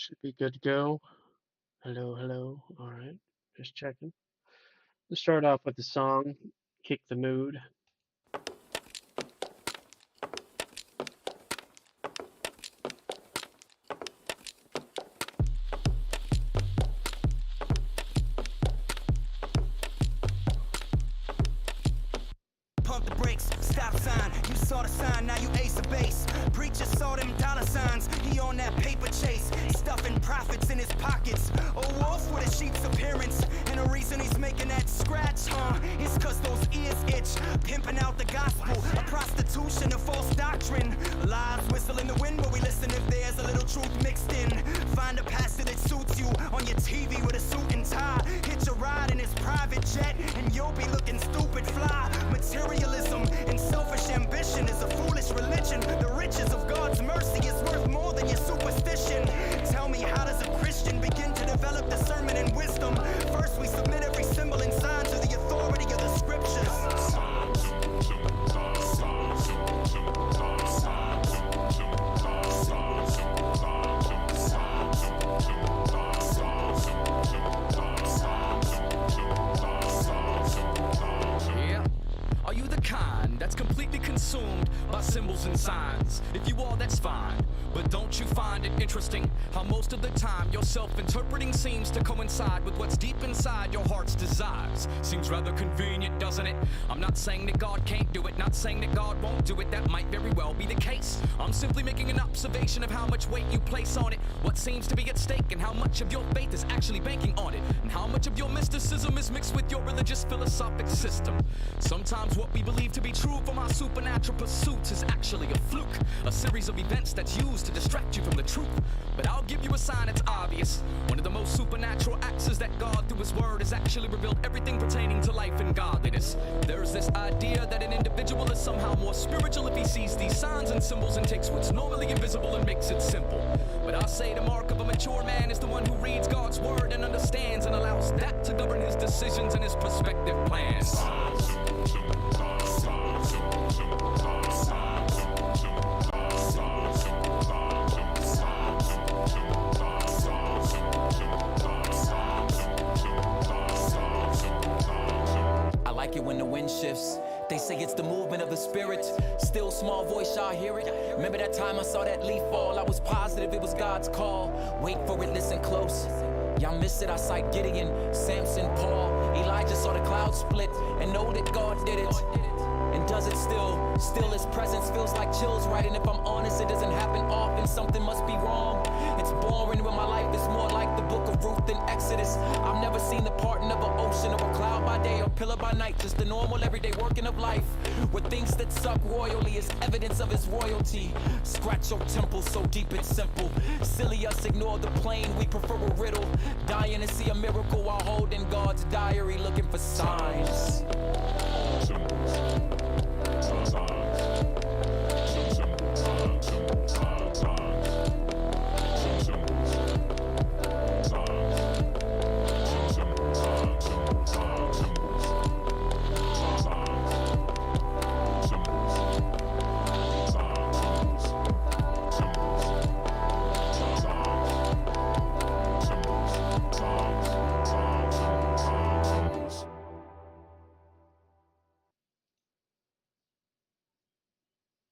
Should be good to go. Hello, hello. All right, just checking. Let's start off with the song, Kick the Mood. Pump the brakes, stop sign. You saw the sign, now you ace of base. Preacher saw them dollar signs. He on that paper chase, stuffing profits in his pockets. A wolf with a sheep's appearance, and the reason he's making that scratch, is cause those ears itch. Pimping out the gospel, a prostitution, a false doctrine. Lies whistle in the wind, but we listen if there's a little truth mixed in. Find a pastor that suits you on your TV with a suit and tie. Hitch a ride in his private jet, and you'll be looking stupid fly. Materialism and selfish ambition is a foolish religion. The riches of God's mercy is worth more than your superstition. Tell me, how does a Christian begin to develop discernment and wisdom? First, we submit every symbol and sign to the authority of the scriptures. Are you the kind that's completely consumed by symbols and signs? If you are, that's fine. But don't you find it interesting how most of the time your self-interpreting seems to coincide with what's deep inside your heart's desires? Seems rather convenient, doesn't it? I'm not saying that God can't do it, not saying that God won't do it. That might very well be the case. I'm simply making an observation of how much weight you place on it, what seems to be at stake, and how much of your faith is actually banking on it, and how much of your mysticism is mixed with your religious philosophic system. Sometimes what we believe to be true from our supernatural pursuits is actually a fluke, a series of events that's used to distract you from the truth. But I'll give you a sign that's obvious. One of the most supernatural acts is that God, through his word, has actually revealed everything pertaining to life and godliness. There's this idea that an individual is somehow more spiritual if he sees these signs and symbols and takes what's normally invisible and makes it simple. But I say the mark of a mature man is the one who reads God's word and understands and allows that to govern his decisions and his prospective plans. I like it when the wind shifts. They say it's the movement of the spirit. Still small voice, y'all hear it? Remember that time I saw that leaf fall? I was positive it was God's call. Wait for it, listen close. Y'all miss it, I cite Gideon, Samson, Paul. Elijah saw the clouds split and know that God did it. And does it still? Still his presence feels like chills, right? And if I'm honest, it doesn't happen often. Something must be wrong. It's boring when my life is more like the book of Ruth than Exodus. I've never seen the parting of an ocean or a cloud by day or pillar by night. Just the normal everyday working of life. With things that suck royally is evidence of his royalty. Scratch your temple so deep it's simple. Silly us ignore the plain, we prefer a riddle. Dying to see a miracle while holding God's diary, looking for signs.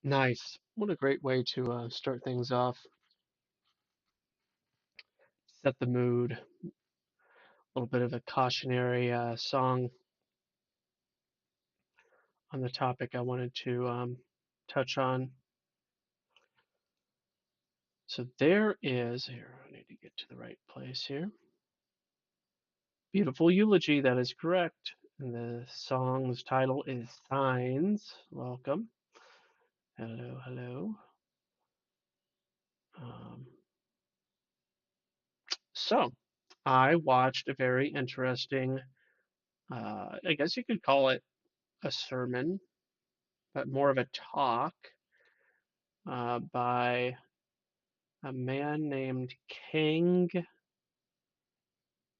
Nice. What a great way to start things off. Set the mood. A little bit of a cautionary song on the topic I wanted to touch on. So there is, here, I need to get to the right place here. Beautiful eulogy, that is correct. And the song's title is Signs. Welcome. Hello, hello. Um, so, I watched a very interesting, I guess you could call it a sermon, but more of a talk by a man named King.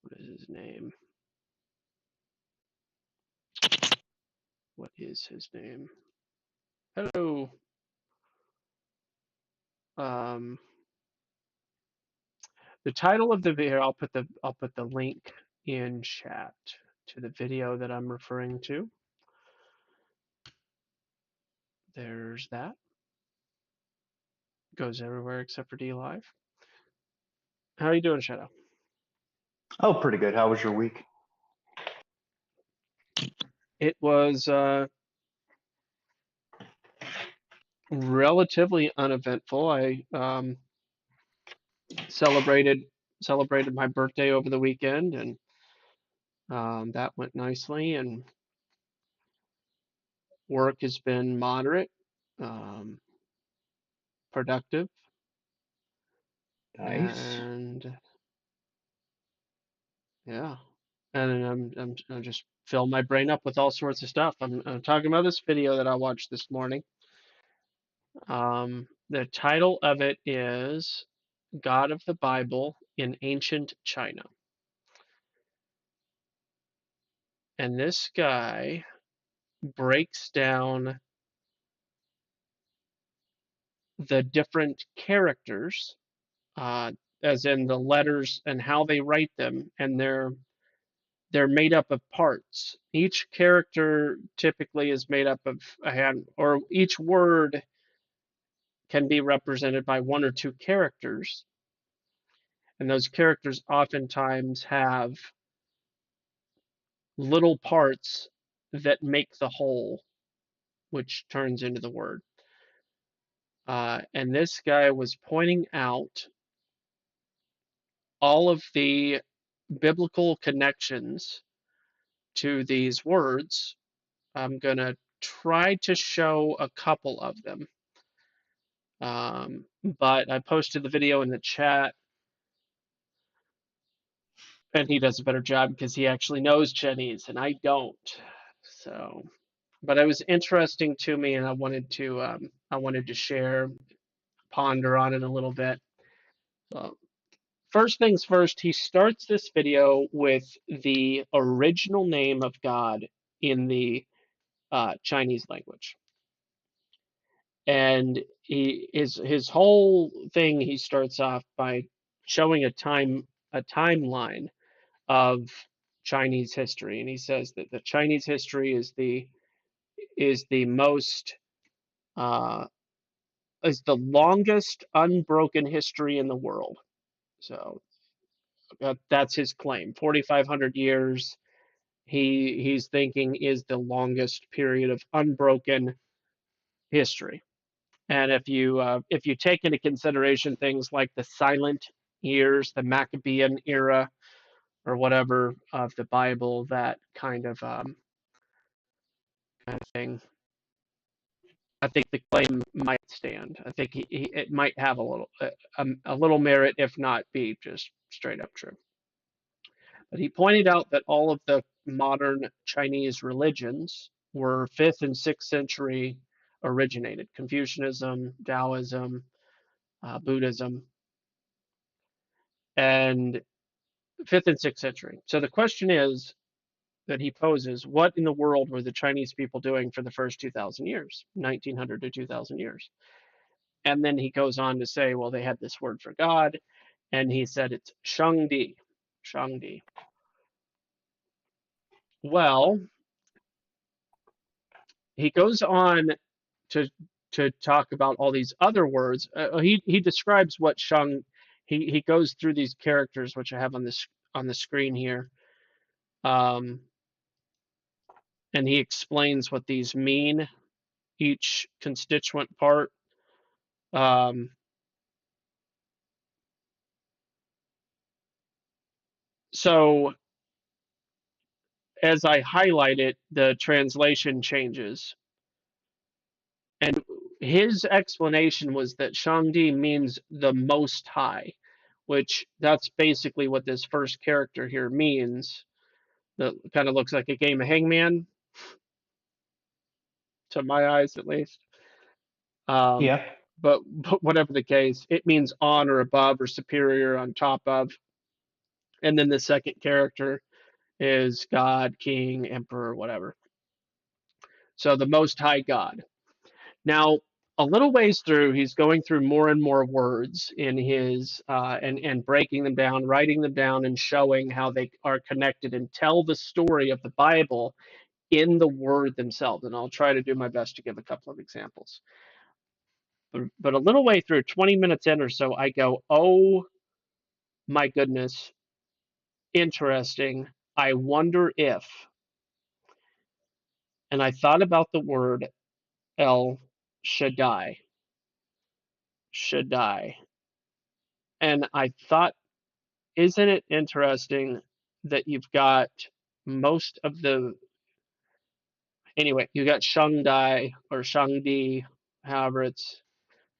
What is his name? What is his name? Hello. Um, The title of the video, I'll put the link in chat to the video that I'm referring to. There's that. Goes everywhere except for D Live. How are you doing, Shadow? Oh, pretty good. How was your week? It was relatively uneventful. I celebrated my birthday over the weekend, and that went nicely. And work has been moderate, um, productive, Nice. and yeah. And I'm just filling my brain up with all sorts of stuff. I'm talking about this video that I watched this morning. The title of it is God of the Bible in Ancient China. And this guy breaks down the different characters, uh, as in the letters and how they write them, and they're made up of parts. Each character typically is made up of a hand, or each word can be represented by one or two characters, and those characters oftentimes have little parts that make the whole, which turns into the word. And this guy was pointing out all of the biblical connections to these words. I'm going to try to show a couple of them. But I posted the video in the chat, and he does a better job because he actually knows Chinese and I don't. So, but it was interesting to me, and I wanted to share, ponder on it a little bit. So, first things first, he starts this video with the original name of God in the Chinese language, and his whole thing, he starts off by showing a timeline of Chinese history, and he says that the Chinese history is the most uh, is the longest unbroken history in the world. So that's his claim. 4,500 years. He's thinking is the longest period of unbroken history. And if you take into consideration things like the silent years, the Maccabean era, or whatever of the Bible, that kind of thing, I think the claim might stand. I think it might have a little merit, if not be just straight up true. But he pointed out that all of the modern Chinese religions were 5th and 6th century originated: Confucianism, Taoism, Buddhism, and 5th and 6th century. So the question is that he poses: what in the world were the Chinese people doing for the first 2,000 years, 1900 to 2,000 years? And then he goes on to say, well, they had this word for God, and he said it's Shangdi. Shangdi. Well, he goes on to talk about all these other words. He describes what Shang. He goes through these characters, which I have on the screen here, um, and he explains what these mean, each constituent part. Um, so as I highlight it, the translation changes. And his explanation was that Shangdi means the Most High, which that's basically what this first character here means. That kind of looks like a game of Hangman, to my eyes at least. Um, Yeah. but whatever the case, it means on or above or superior, on top of. And then the second character is God, King, Emperor, whatever. So the Most High God. Now, a little ways through, he's going through more and more words in his and breaking them down, writing them down, and showing how they are connected and tell the story of the Bible in the word themselves. And I'll try to do my best to give a couple of examples. But a little way through, 20 minutes in or so, I go, oh my goodness, interesting. I wonder if, and I thought about the word El Shaddai, Shaddai, and I thought, isn't it interesting that you've got most of the, anyway, you got Shangdai or Shangdi, however it's,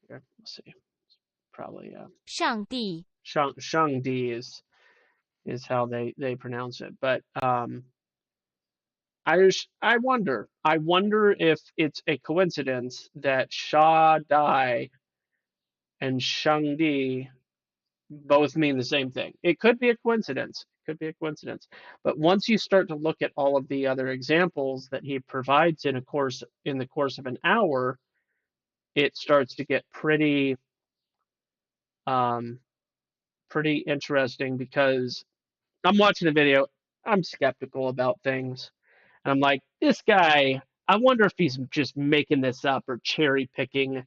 here, let's see, probably 上帝 Shangdi is how they pronounce it. But I wonder if it's a coincidence that Shaddai and Shangdi both mean the same thing. It could be a coincidence. It could be a coincidence. But once you start to look at all of the other examples that he provides in the course of an hour, it starts to get um, pretty interesting because I'm watching the video. I'm skeptical about things. And I'm like, this guy, I wonder if he's just making this up or cherry picking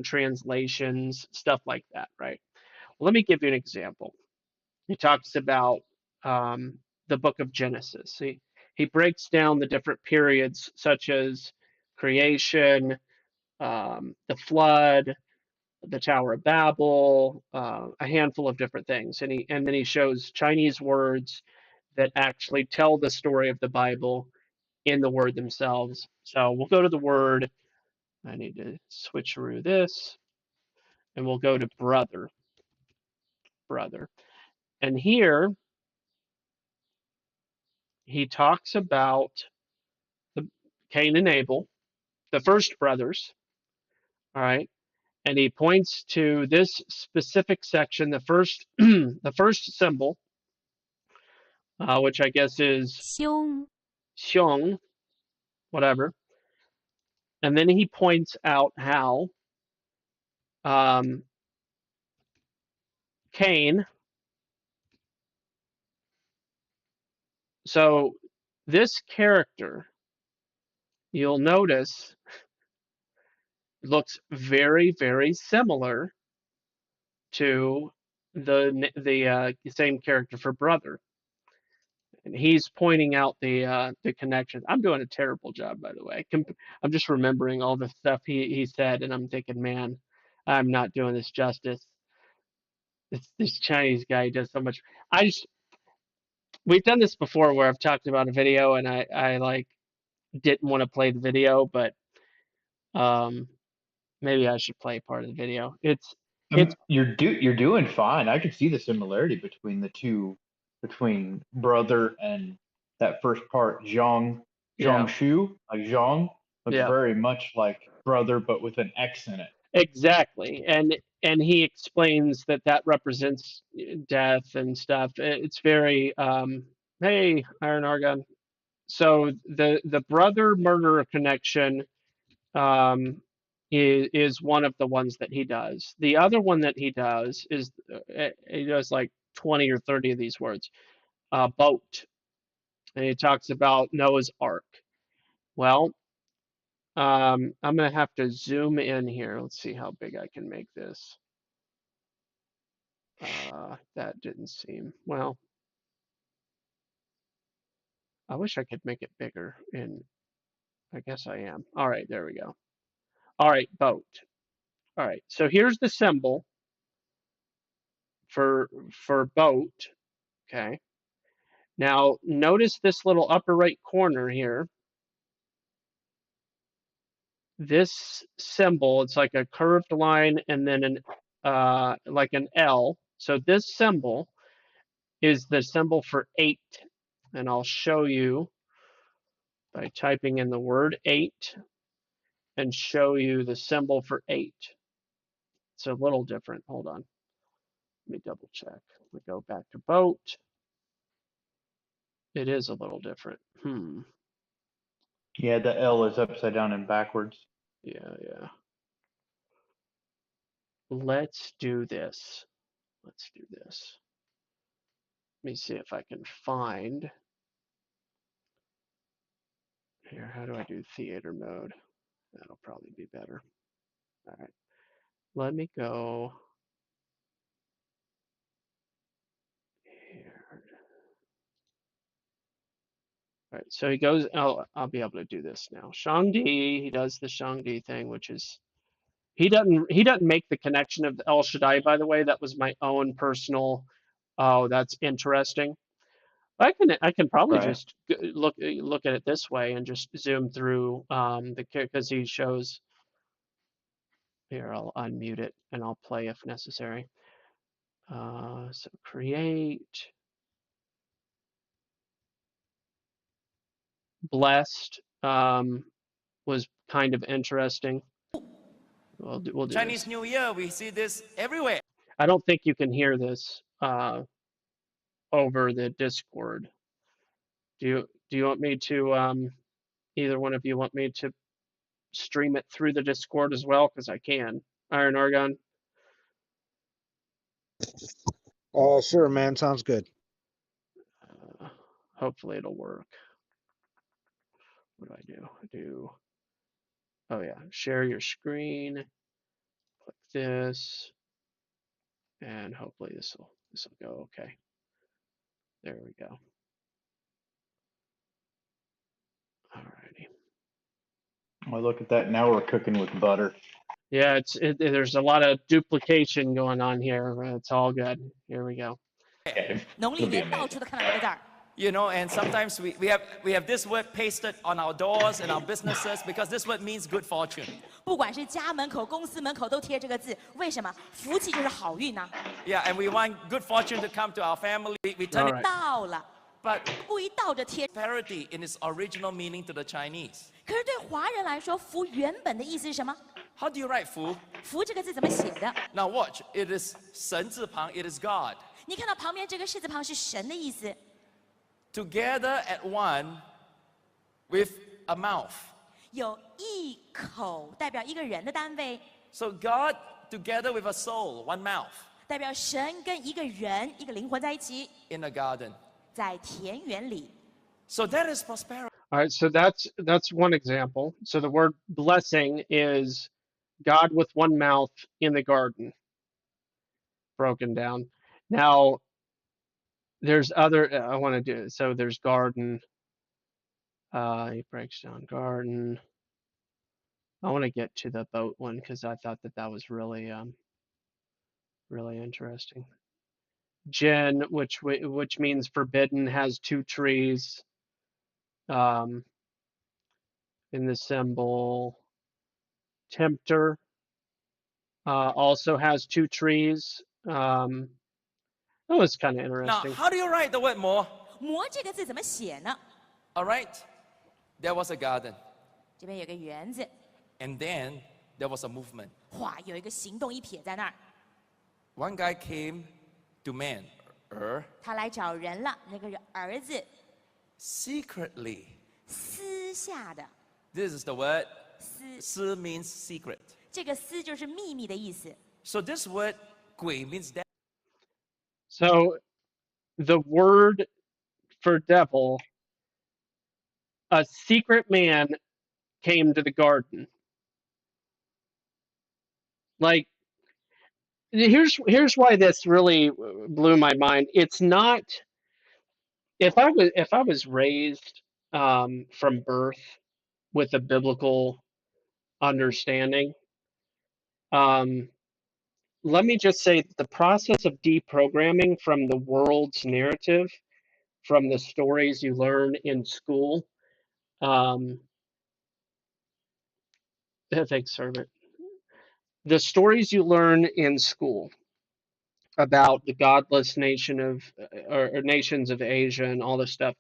translations, stuff like that, right? Well, let me give you an example. He talks about the book of Genesis. He breaks down the different periods, such as creation, the flood, the Tower of Babel, a handful of different things, and then he shows Chinese words that actually tell the story of the Bible in the word themselves. So we'll go to the word. I need to switcheroo this, and we'll go to brother, brother. And here he talks about the Cain and Abel, the first brothers. All right, and he points to this specific section, the first, the first symbol, which I guess is 凶 xiong, whatever. And then he points out how um, Cain. So this character, you'll notice, looks very, very similar to the same character for brother, and he's pointing out the connections. I'm doing a terrible job, by the way. I'm just remembering all the stuff he said, and I'm thinking, man, I'm not doing this justice. This Chinese guy does so much. I just We've done this before where I've talked about a video and I like didn't want to play the video, but um maybe I should play part of the video. It's You're doing fine. I could see the similarity between the two, between brother and that first part, yeah, Shu, like Zhang looks yeah, very much like brother, but with an X in it. exactly. And he explains that that represents death and stuff. It's very hey, Iron Argon. So the brother murderer connection um is one of the ones that he does. The other one that he does is he does like 20 or 30 of these words. Boat. And he talks about Noah's Ark. Well, I'm going to have to zoom in here. Let's see how big I can make this. That didn't seem, well, I wish I could make it bigger, and I guess I am. All right, there we go. All right, boat. All right, so here's the symbol for boat, okay? Now, notice this little upper right corner here. This symbol, it's like a curved line and then like an L. So this symbol is the symbol for 8. And I'll show you by typing in the word 8 and show you the symbol for 8. It's a little different. Hold on. Let me double check. We go back to boat. It is a little different. Yeah, the L is upside down and backwards. Yeah. Let's do this. Let's do this. Let me see if I can find here. How do I do theater mode? That'll probably be better. All right. Let me go here. All right. So he goes. Oh, I'll be able to do this now. Shangdi. He does the Shangdi thing, which is he doesn't make the connection of El Shaddai. By the way, that was my own personal. Oh, that's interesting. I can probably Right. just look at it this way and just zoom through the because he shows here. I'll unmute it and I'll play if necessary. So create blessed was kind of interesting. We'll do Chinese this. New Year, we see this everywhere. I don't think you can hear this over the Discord. Do you want me to either one of you want me to stream it through the Discord as well? Because I can. Iron Argon. Sure, man. Sounds good. Hopefully it'll work. What do? Oh yeah, share your screen. Click this, and hopefully this will go okay. There we go. Alrighty. Well, look at that. Now we're cooking with butter. Yeah, there's a lot of duplication going on here. It's all good. Here we go. Yeah, 农历 it'll be 年到处 amazing. 都看到这个字儿。 You know, and sometimes we have this word pasted on our doors and our businesses because this word means good fortune. 不管是家门口、公司门口都贴这个字，为什么？福气就是好运呐、 Yeah, and we want good fortune to come to our family. We turn All it right. 到了， but 故意倒着贴。 prosperity in its original meaning to the Chinese. 可是对华人来说，福原本的意思是什么？ How do you write fu? 福这个字怎么写的？ Now watch, it is 神字旁, it is God. 你看到旁边这个士字旁是神的意思， Together at one with a mouth. 有一口代表一个人的单位， So God together with a soul, one mouth 代表神跟一个人、一个灵魂在一起， in a garden. 在田园里。 So that is prosperity. All right, so that's one example. So the word blessing is God with one mouth in the garden, broken down. Now, there's other, I want to do, so there's garden. He breaks down garden. I want to get to the boat one because I thought that was really, really interesting. Jin, which means forbidden, has two trees. In the symbol. Tempter also has two trees. That was kind of Now, interesting. how do you write the word more? 魔这个字怎么写呢？ All right, there was a garden, 这边有个园子， and then there was a movement. 哗，有一个行动一撇在那儿， One guy came to man, 他来找人了。那个儿子 secretly. 私下的 This is the word. 私， Si means secret. 这个私就是秘密的意思。 So this word 鬼 means devil. So the word for devil, a secret man came to the garden. Like, here's why this really blew my mind. It's not, if I was raised from birth with a biblical understanding, let me just say that the process of deprogramming from the world's narrative, from the stories you learn in school, thanks, servant. The stories you learn in school about the godless nation of or nations of Asia and all this stuff,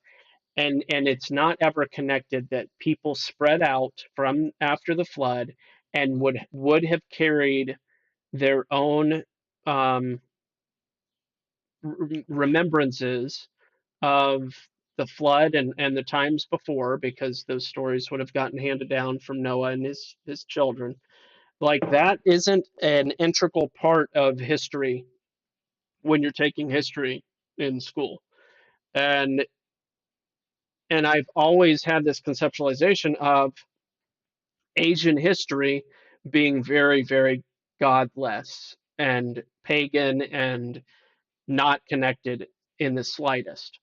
and it's not ever connected that people spread out from after the flood and would have carried their own remembrances of the flood and the times before, because those stories would have gotten handed down from Noah and his children. Like that isn't an integral part of history when you're taking history in school. And I've always had this conceptualization of Asian history being very, very godless and pagan and not connected in the slightest.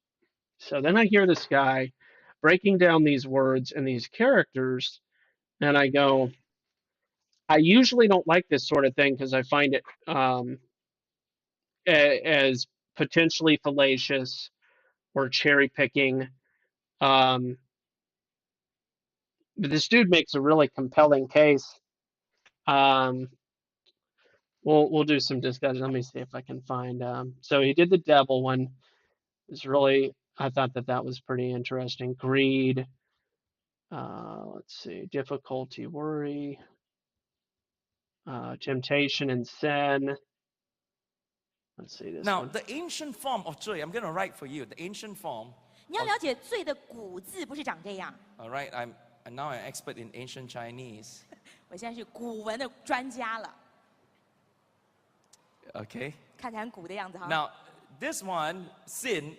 So then I hear this guy breaking down these words and these characters, and I go, I usually don't like this sort of thing because I find it as potentially fallacious or cherry picking. Um, but this dude makes a really compelling case. Um, we'll do some discussion. Let me see if I can find. So he did the devil one. It's really, I thought that was pretty interesting. Greed. Let's see, difficulty, worry, temptation, and sin. Let's see this Now, one. the ancient form of 罪, I'm going to write for you. The ancient form. 你要了解罪的古字不是长这样。 All right, I'm now an expert in ancient Chinese. 我现在是古文的专家了， Okay. 看起来很古的样子哈。 Now, this one, sin,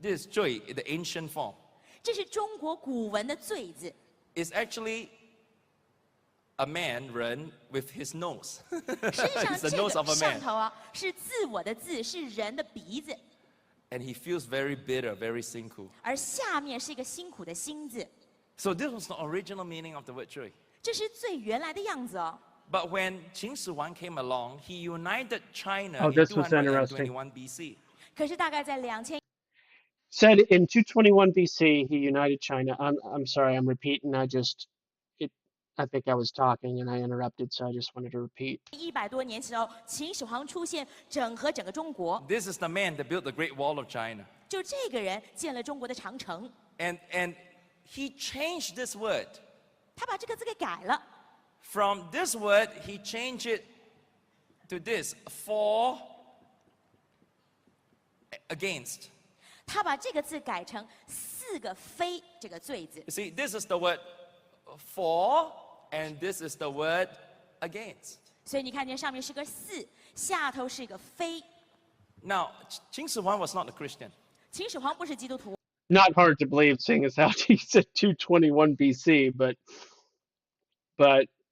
this 罪, the ancient form, 这是中国古文的罪字， is actually a man, 人 with his nose. 实际上 It's the 这 nose 个 of a 上 man. 头啊是自我的字，是人的鼻子， And he feels very bitter, very 辛苦. 而下面是一个辛苦的辛字， So this was the original meaning of the word 罪. 这是最原来的样子哦。 But when Qin Shi Huang came along, he united China Oh, in this was interesting. 221 BC. 可是大概在2000 Said in 221 BC, he united China. I'm sorry, I'm repeating. I think I was talking and I interrupted, so I just wanted to repeat. 100多年时候，秦始皇出现，整合整个中国， This is the man that built the Great Wall of China. 就这个人建了中国的长城， And he changed this word. 他把这个字给改了。 From this word, he changed it to this, for, against. 他把这个字改成4个非这个罪字， You see, this is the word for, and this is the word against. 所以你看见上面是个4，下头是个非。 Now, Qin Shi Huang was not a Christian. 秦始皇不是基督徒， Not hard to believe, seeing as how he said 221 BC, but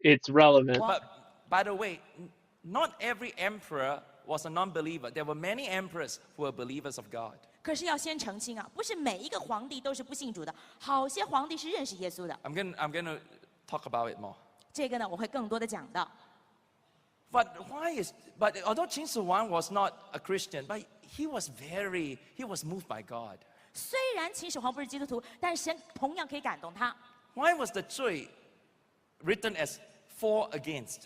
it's relevant. But by the way, not every emperor was a non-believer. There were many emperors who were believers of God. 可是要先澄清啊，不是每一个皇帝都是不信主的，好些皇帝是认识耶稣的。 I'm going to talk about it more. 这个呢，我会更多的讲到。 But although Qin Shi Huang was not a Christian, but he was moved by God. 虽然秦始皇不是基督徒，但是神同样可以感动他。 Why was the 罪 written as for against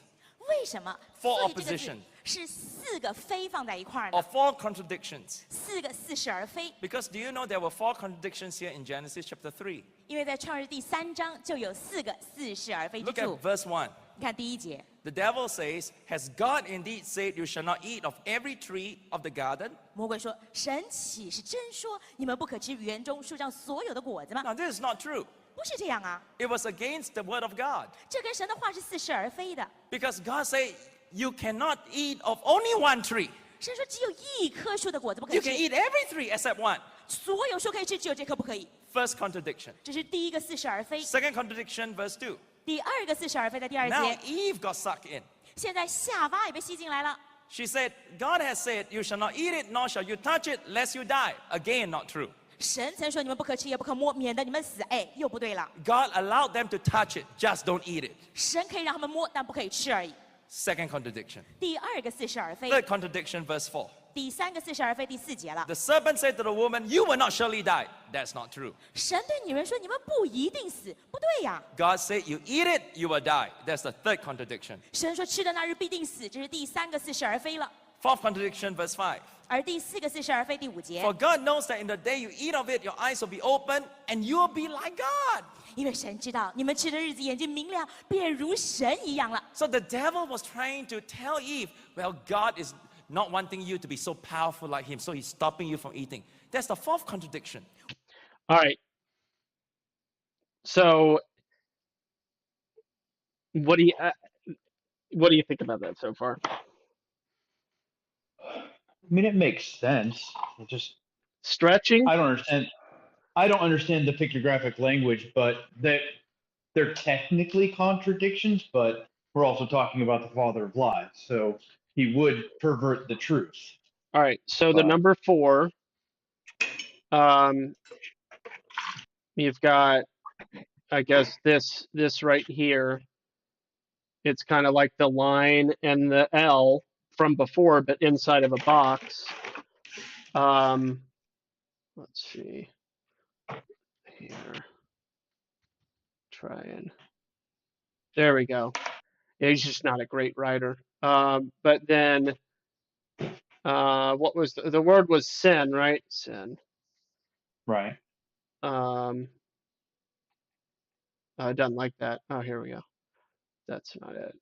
为什么 For 罪这个字 opposition 是4个非放在一块儿 or 呢？ for contradictions? 4个似是而非， Because do you know there were 4 contradictions here in Genesis chapter 3? 因为在创世第3章就有4个似是而非之 Look at 处。 verse 1. 你看第1节， The devil says, Has God indeed said you shall not eat of every tree of the garden? 魔鬼说：“神岂是真说你们不可吃园中树上所有的果子吗？ Now this is not true. 不是这样啊， It was against the word of God. 这跟神的话是似是而非的。 Because God said you cannot eat of only one tree. 神说只有一棵树的果子不可以 You can 吃， eat every tree except one. 所有树可以吃，只有这棵不可以。 First contradiction. 这是第一个似是而非。 Second contradiction, verse 2. 第2个似是而非在第2 Now 节。 Eve got sucked in. 现在夏娃也被吸进来了。 She said, God has said, You shall not eat it, nor shall you touch it, lest you die. Again, not true. 神曾说你们不可吃也不可摸，免得你们死。哎，又不对了。 God allowed them to touch it, just don't eat it. 神可以让他们摸，但不可以吃而已。 Second contradiction. 第2个似是而非。 Third contradiction, verse 4. 第3个似是而非，第4节了。 The serpent said to the woman, You will not surely die. That's not true. 神对女人说：“你们不一定死。”不对呀。 God said, You eat it, you will die. That's the third contradiction. 神说：“吃的那日必定死。”这是第3个似是而非了。 Fourth contradiction, verse 5. 而第4个似是而非，第5节 For，God knows that in the day you eat of it, your eyes will be open, and you will be like God. 因为神知道你们吃的日子眼睛明亮，便如神一样了。 So the devil was trying to tell Eve, well, God is not wanting you to be so powerful like him, so he's stopping you from eating. That's the fourth contradiction. All right. So what do you think about that so far? I mean, it makes sense. It just Stretching? I don't understand. I don't understand the pictographic language, but they're technically contradictions. But we're also talking about the father of lies, so he would pervert the truth. All right. So the But number 4, um, you've got, I guess this right here. It's kind of like the line and the L from before, but inside of a box. Let's see here. Try and there we go. Yeah, he's just not a great writer. But then what was the word was sin, right? Sin. right. I don't like that. Oh, here we go. That's not it.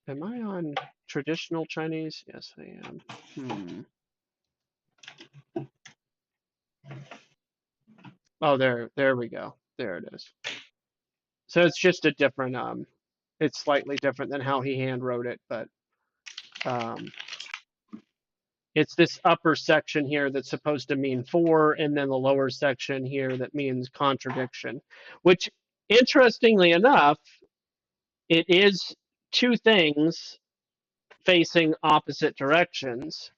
Am I on traditional Chinese? Yes, I am. Oh, there we go. There it is. So it's just a different, it's slightly different than how he hand wrote it, but it's this upper section here that's supposed to mean 4, and then the lower section here that means contradiction, which interestingly enough, it is two things facing opposite directions.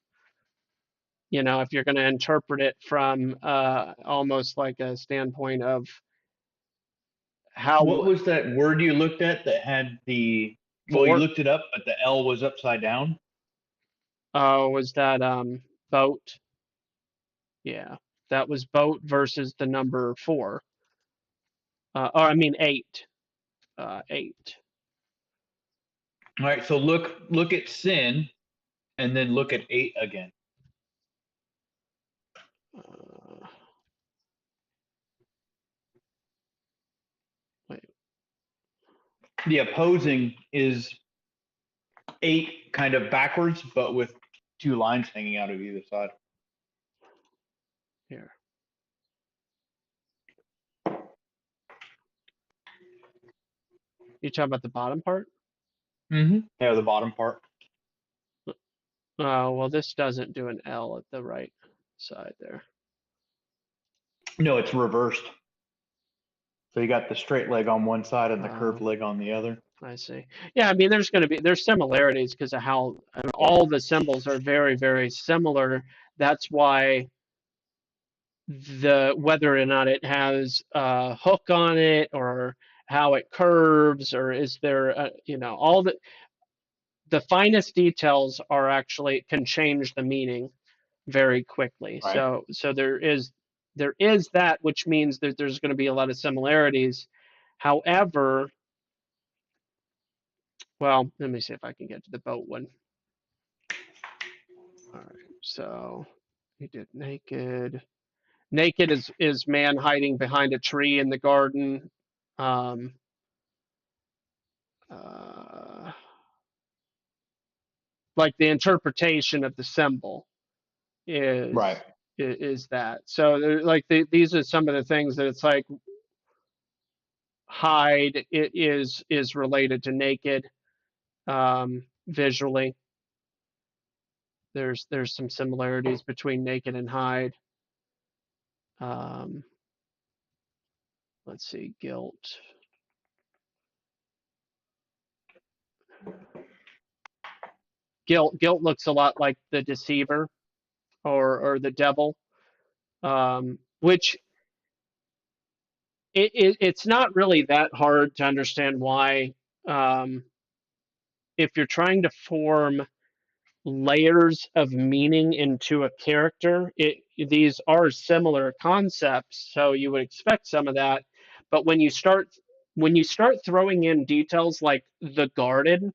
You know, if you're going to interpret it from almost like a standpoint of What how was that word you looked at that had the? Well, you 4 looked it up, but the L was upside down. was that boat. Yeah, that was boat versus the number 4. Or I mean 8. 8. All right, so look at sin, and then look at 8 again. Uh, wait, The opposing is 8 kind of backwards, but with 2 lines hanging out of either side. here. You talking about the bottom part? Mm-hmm. Yeah, the bottom part. Well, this doesn't do an L at the right side there. No, it's reversed. So you got the straight leg on one side and the curved leg on the other. I see. Yeah, I mean, there's similarities because of how I mean, all the symbols are very, very similar. That's why whether or not it has a hook on it or how it curves or is there all the finest details are actually can change the meaning very quickly. Right. So there is that, which means that there's going to be a lot of similarities. However, well, let me see if I can get to the boat one. All right, so he did naked. Naked is man hiding behind a tree in the garden. Um, uh, like the interpretation of the symbol Right. is that. So like these are some of the things that it's like hide it is related to naked visually. There's some similarities between naked and hide. Um, let's see, guilt. Guilt looks a lot like the deceiver or the devil, which it's not really that hard to understand why. Um, if you're trying to form layers of meaning into a character, these are similar concepts, so you would expect some of that. But when you start throwing in details like the garden,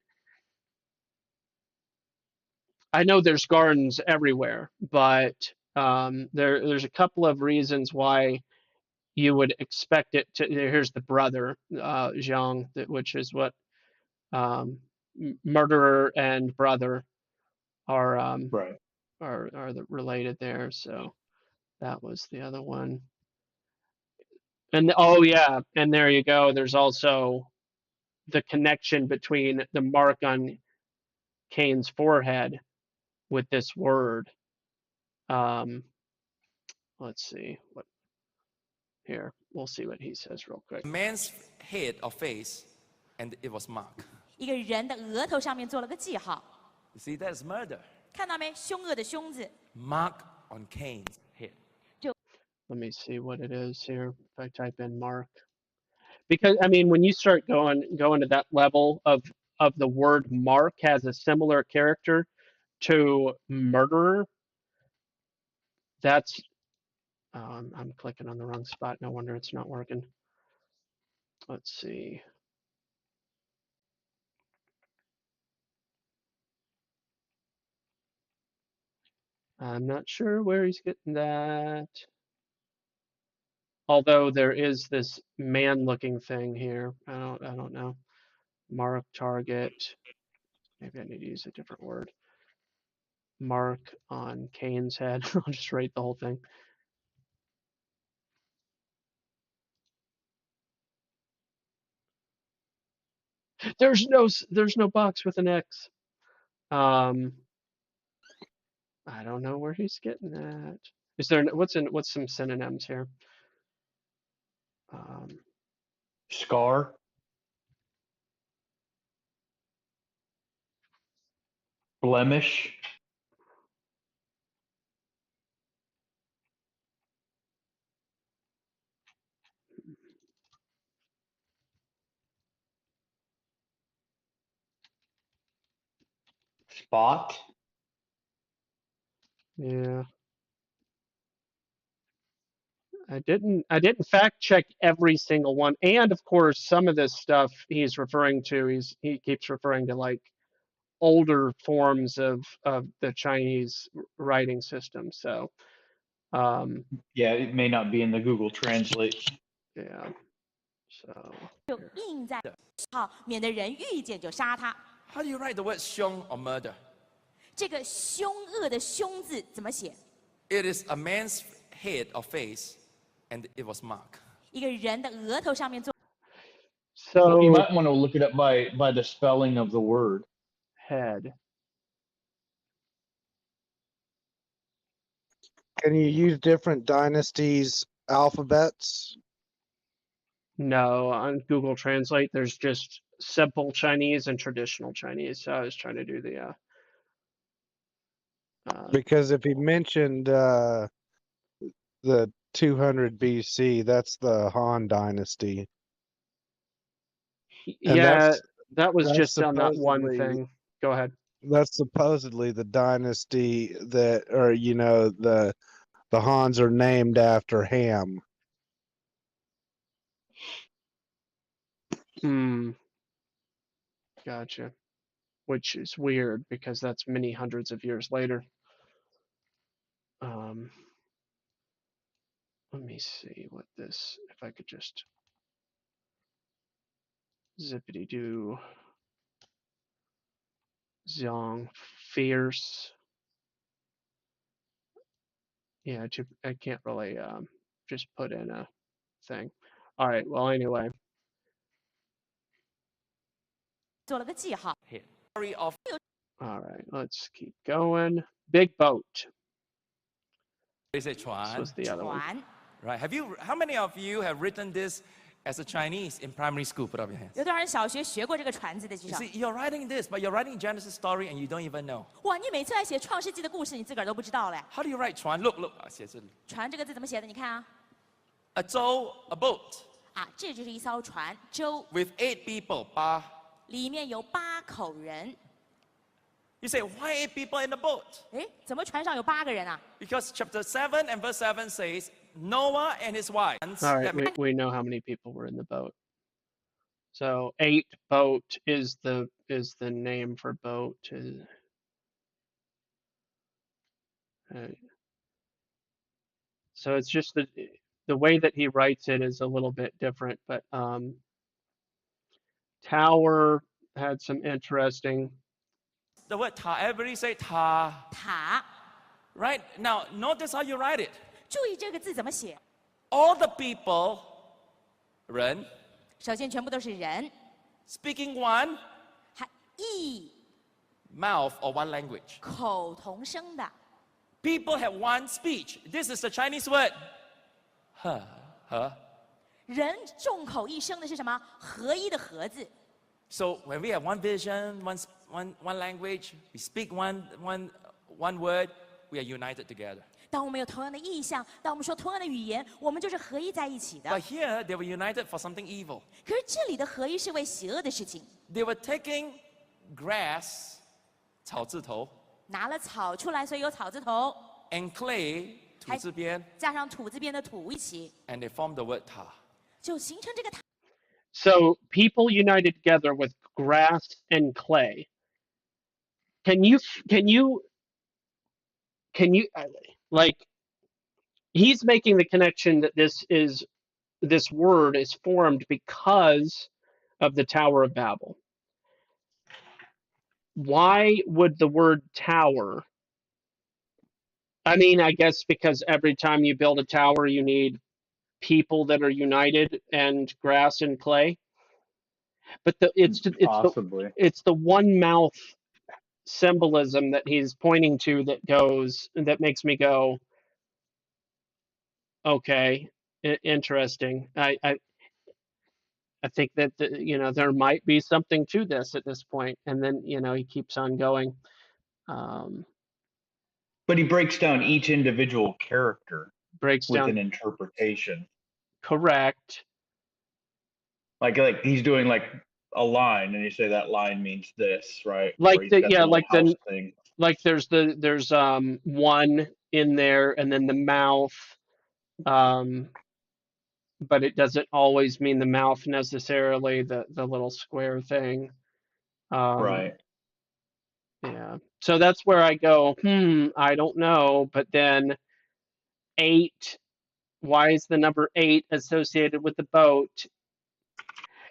I know there's gardens everywhere, but there's a couple of reasons why you would expect it to. Here's the brother, Zhang, which is what murderer and brother are Right. are related there. So that was the other one. And oh yeah, and there you go. There's also the connection between the mark on Cain's forehead with this word. Let's see what here. We'll see what he says real quick. A man's head or face, and it was marked. 一个人的额头上面做了个记号， You see, that is murder. 看到没？凶恶的凶字， Mark on Cain's head. Let me see what it is here. If I type in mark, because I mean, when you start going to that level of the word mark has a similar character to murderer. That's I'm clicking on the wrong spot. No wonder it's not working. Let's see. I'm not sure where he's getting that. Although there is this man-looking thing here. I don't know. Mark target. Maybe I need to use a different word. Mark on Cain's head. I'll just write the whole thing. There's no box with an X. I don't know where he's getting that. Is there what's some synonyms here? Scar. Blemish. Spot. Yeah. I didn't fact check every single one. And of course, some of this stuff he's referring to, he keeps referring to like older forms of the Chinese writing system. So Yeah, it may not be in the Google Translate. yeah. So 就印在号，免得人遇见就杀他。 How do you write the word 凶 or murder? 这个凶恶的凶字怎么写？ It is a man's head or face, and it was marked. 一个人的额头上面做。 Well, you so might want to look it up by the spelling of the word. head. Can you use different dynasties' alphabets? No, on Google Translate, there's just simple Chinese and traditional Chinese. So I was trying to do the Because if he mentioned the 200 BC, that's the Han Dynasty. And yeah, that was that's just on that one supposedly- thing. Go ahead. That's supposedly the dynasty that, or the Hans are named after Ham. Hmm. Gotcha. Which is weird because that's many hundreds of years later. Let me see what this, if I could just zippity doo. Zong fierce. Yeah, I can't really just put in a thing. All right. Well, anyway. 做了个记号。 Story of All right. Let's keep going. Big boat. is a This 船 was the other one. 船 right? How many of you have written this as a Chinese in primary school? Put up your hands. 有多少人小学学过这个船字的举 You 手？ see, you're writing this, but you're writing Genesis story and you don't even know. 哇，你每次来写创世纪的故事，你自个儿都不知道嘞。 How do you write 船? Look, 写这里。船这个字怎么写的？你看啊， A zhou, a boat 啊，这就是一艘船，舟 with 8 people. 8. 里面有8口人。 You say, why 8 people in the boat? 哎，怎么船上有8个人啊？ Because chapter 7 and verse 7 says, Noah and his wife. All right. We know how many people were in the boat. So 8 boat is the name for boat. So it's just the way that he writes it is a little bit different, but tower had some interesting. The word ta, everybody say ta. 塔 Right? Now, notice how you write it. 注意这个字怎么写。 All the people, 人首先，全部都是人， speaking one 还异 mouth or one language. 口同声的。 People have one speech. This is the Chinese word. Huh. 人众口一声的是什么？合一的合字。 So when we have one vision, one language, we speak one word, we are united together. 当我们有同样的意向，当我们说同样的语言，我们就是合一在一起的。 But here, they were united for something evil. 可是这里的合一是为邪恶的事情， They were taking grass, 草字头, 拿了草出来，所以有草字头， and clay, 土字边, 加上土字边的土一起， and they formed the word ta. 就形成这个塔。 So people united together with grass and clay. Can you like he's making the connection that this word is formed because of the Tower of Babel. Why would the word tower? I mean, I guess because every time you build a tower, you need people that are united and grass and clay. But it's Possibly. it's the one mouth symbolism that he's pointing to that makes me go, okay, interesting. I think that there might be something to this at this point, and then he keeps on going. But he breaks down each individual character Breaks with down an interpretation. correct. Like he's doing like a line, and you say that line means this, right? Like Or he's the got yeah, little like the house thing. like there's one in there, and then the mouth. But it doesn't always mean the mouth necessarily, the little square thing. Right. Yeah. So that's where I go, I don't know. But then 8, why is the number 8 associated with the boat?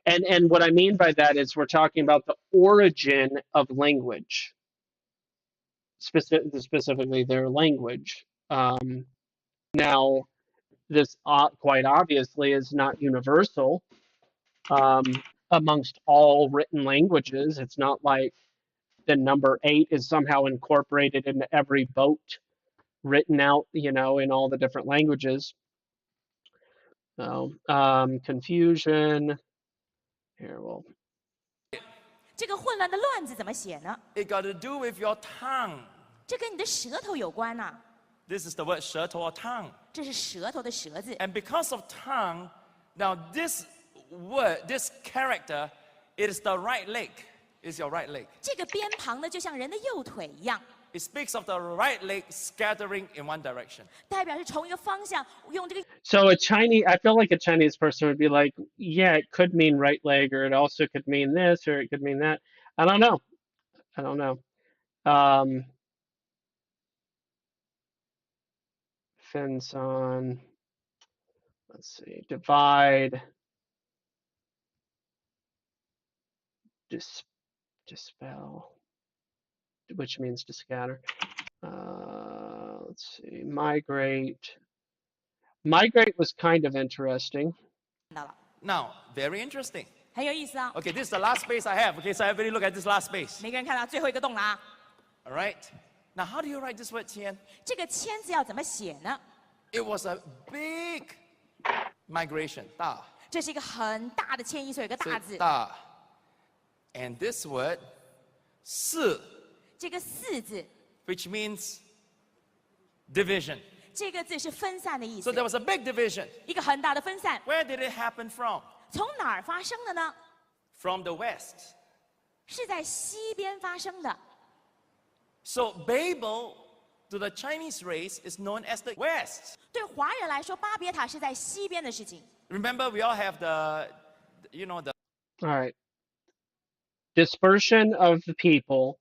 And what I mean by that is we're talking about the origin of language, specifically their language. Now, this quite obviously is not universal amongst all written languages. It's not like the number 8 is somehow incorporated into every boat written out, in all the different languages. So, confusion. Here, well, 这个混乱的乱字怎么写呢？ It got to do with your tongue. 这跟你的舌头有关呐、 This is the word 舌头 or tongue. 这是舌头的舌字。 And because of tongue, now this word, this character, it is the right leg. It's your right leg. 这个边旁呢，就像人的右腿一样， It speaks of the right leg scattering in one direction. 代表是从一个方向用这个。 So I feel like a Chinese person would be like, yeah, it could mean right leg, or it also could mean this, or it could mean that. I don't know. Fence on. Let's see. Divide. Dispel. Which means to scatter. Let's see. Migrate. Migrate was kind of interesting. 看到了， Now, very interesting. 很有意思啊。 Okay, this is the last space I have. Okay, so everybody look at this last space. 每个人看到最后一个洞了啊。 All right. Now, how do you write this word, Tian? 这个签字要怎么写呢？ It was a big migration. 大，这是一个很大的迁移，所以有个大字。大。And this word, 四，这个四字， which means division. 这个字是分散的意 So 思 there，was a big division. 一个很大的分散。 Where did it happen from? 从哪儿发生的呢？ From the west. 是在西边发生的。 So Babel to the Chinese race is known as the west. 对华人来说，巴别塔是在西边的事情。 Remember, we all have the All right. Dispersion of the people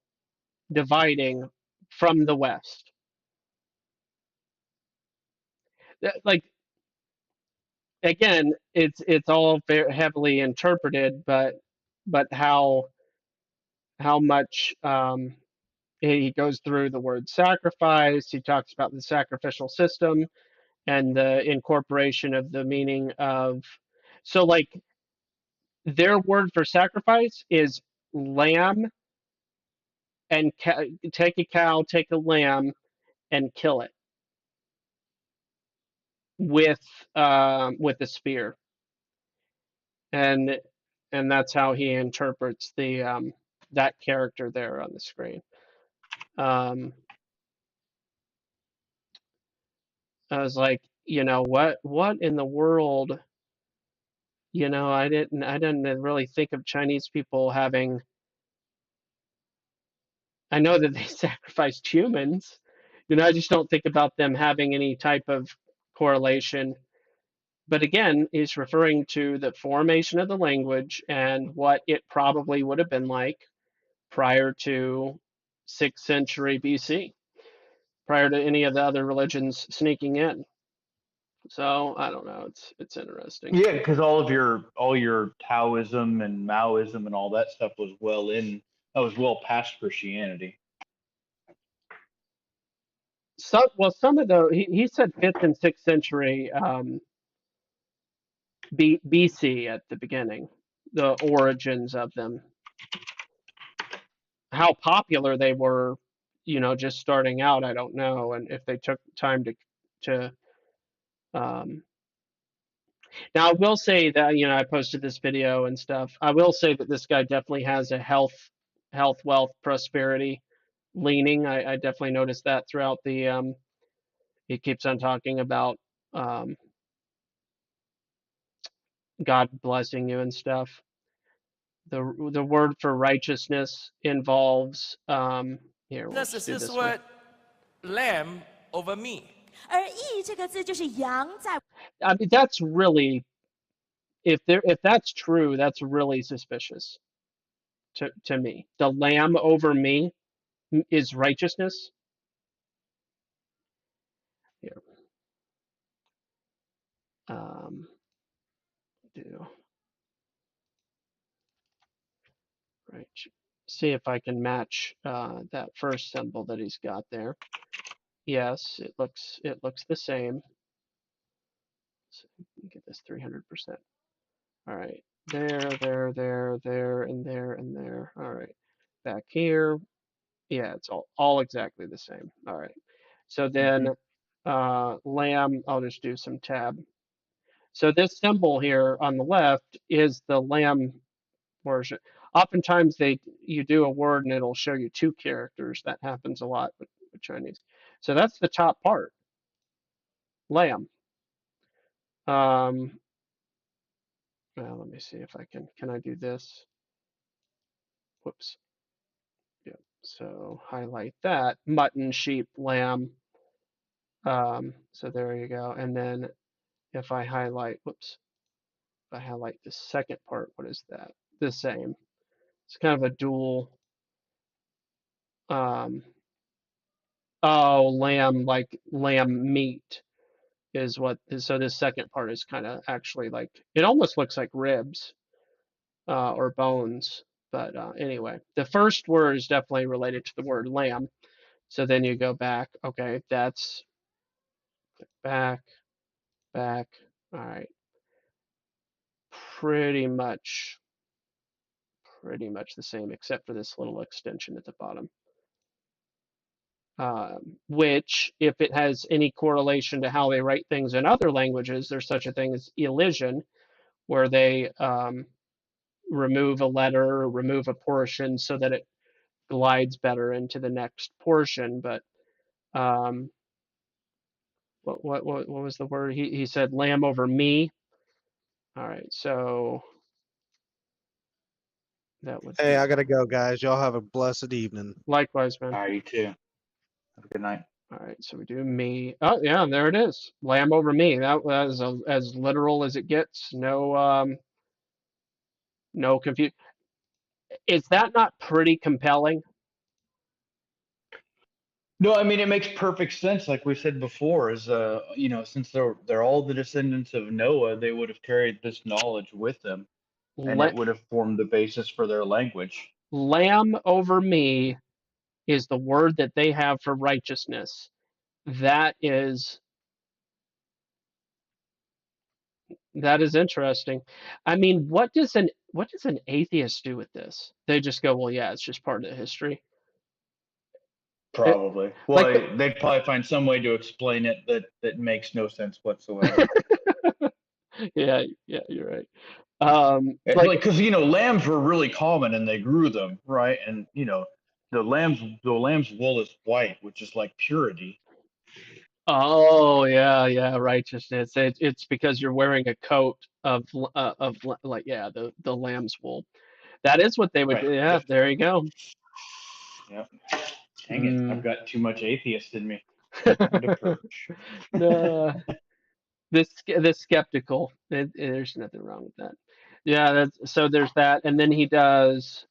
dividing from the West. Like, again, it's all very heavily interpreted, but how much he goes through the word sacrifice. He talks about the sacrificial system and the incorporation of the meaning of, so like their word for sacrifice is lamb, and take a cow, take a lamb, and kill it with a spear, and that's how he interprets the that character there on the screen. Um, I was like, what in the world? I didn't really think of Chinese people having. I know that they sacrificed humans. I just don't think about them having any type of correlation. But again, he's referring to the formation of the language and what it probably would have been like prior to 6th century BC, prior to any of the other religions sneaking in. So I don't know. It's interesting. Yeah, because all your Taoism and Maoism and all that stuff was well past Christianity. Some of the he said 5th and 6th century BC at the beginning, the origins of them, how popular they were, just starting out. I don't know, and if they took time to um, now I will say that I posted this video and stuff. I will say that this guy definitely has a health, wealth, prosperity leaning. I definitely noticed that throughout the he keeps on talking about um, God blessing you and stuff. The word for righteousness involves here, we'll This just is do this this one. word lamb over me. 而义这个字就是羊在 I mean, that's really, if that's true, that's really suspicious to me. The lamb over me is righteousness. Here, do right. See if I can match that first symbol that he's got there. Yes, it looks the same. So get this 300%. All right, there, and there, and there. All right, back here. Yeah, it's all exactly the same. All right. So then lamb, I'll just do some tab. So this symbol here on the left is the lamb version. Oftentimes you do a word and it'll show you two characters. That happens a lot with Chinese. So that's the top part, lamb. Well, let me see if I can I do this? Whoops. Yeah. So highlight that, mutton, sheep, lamb. So there you go. And then if I highlight, whoops, if I highlight the second part, what is that? The same. It's kind of a dual. Um, oh, lamb, like lamb meat is what. So this second part is kind of actually like, it almost looks like ribs or bones. But anyway, the first word is definitely related to the word lamb. So then you go back. Okay, that's back. All right. Pretty much the same, except for this little extension at the bottom. Which, if it has any correlation to how they write things in other languages, there's such a thing as elision, where they remove a letter or remove a portion so that it glides better into the next portion. But what was the word? He said lamb over me. All right, so that would Hey, be I gotta go, guys. Y'all have a blessed evening. likewise, man. All right, you too. Have a good night. All right, so we do me. Oh yeah, there it is. Lamb over me. That was as literal as it gets. No confusion. Is that not pretty compelling? No, I mean it makes perfect sense. Like we said before, is since they're all the descendants of Noah, they would have carried this knowledge with them, and La- it would have formed the basis for their language. lamb over me is the word that they have for righteousness. That is interesting. I mean, what does an atheist do with this? They just go, well, yeah, it's just part of the history. It, Probably. like Well, they'd probably find some way to explain it that makes no sense whatsoever. yeah, you're right. Like, Like, because lambs were really common and they grew them, right? And the lamb's wool is white, which is like purity. oh yeah, righteousness. It's because you're wearing a coat of like, yeah, the lamb's wool. That is what they would Right. do. Yeah, Yep. there you go. Yep. Dang it! I've Mm. got too much atheist in me. Time to purge. uh, this skeptical. There's nothing wrong with that. Yeah, so there's that, and then he does.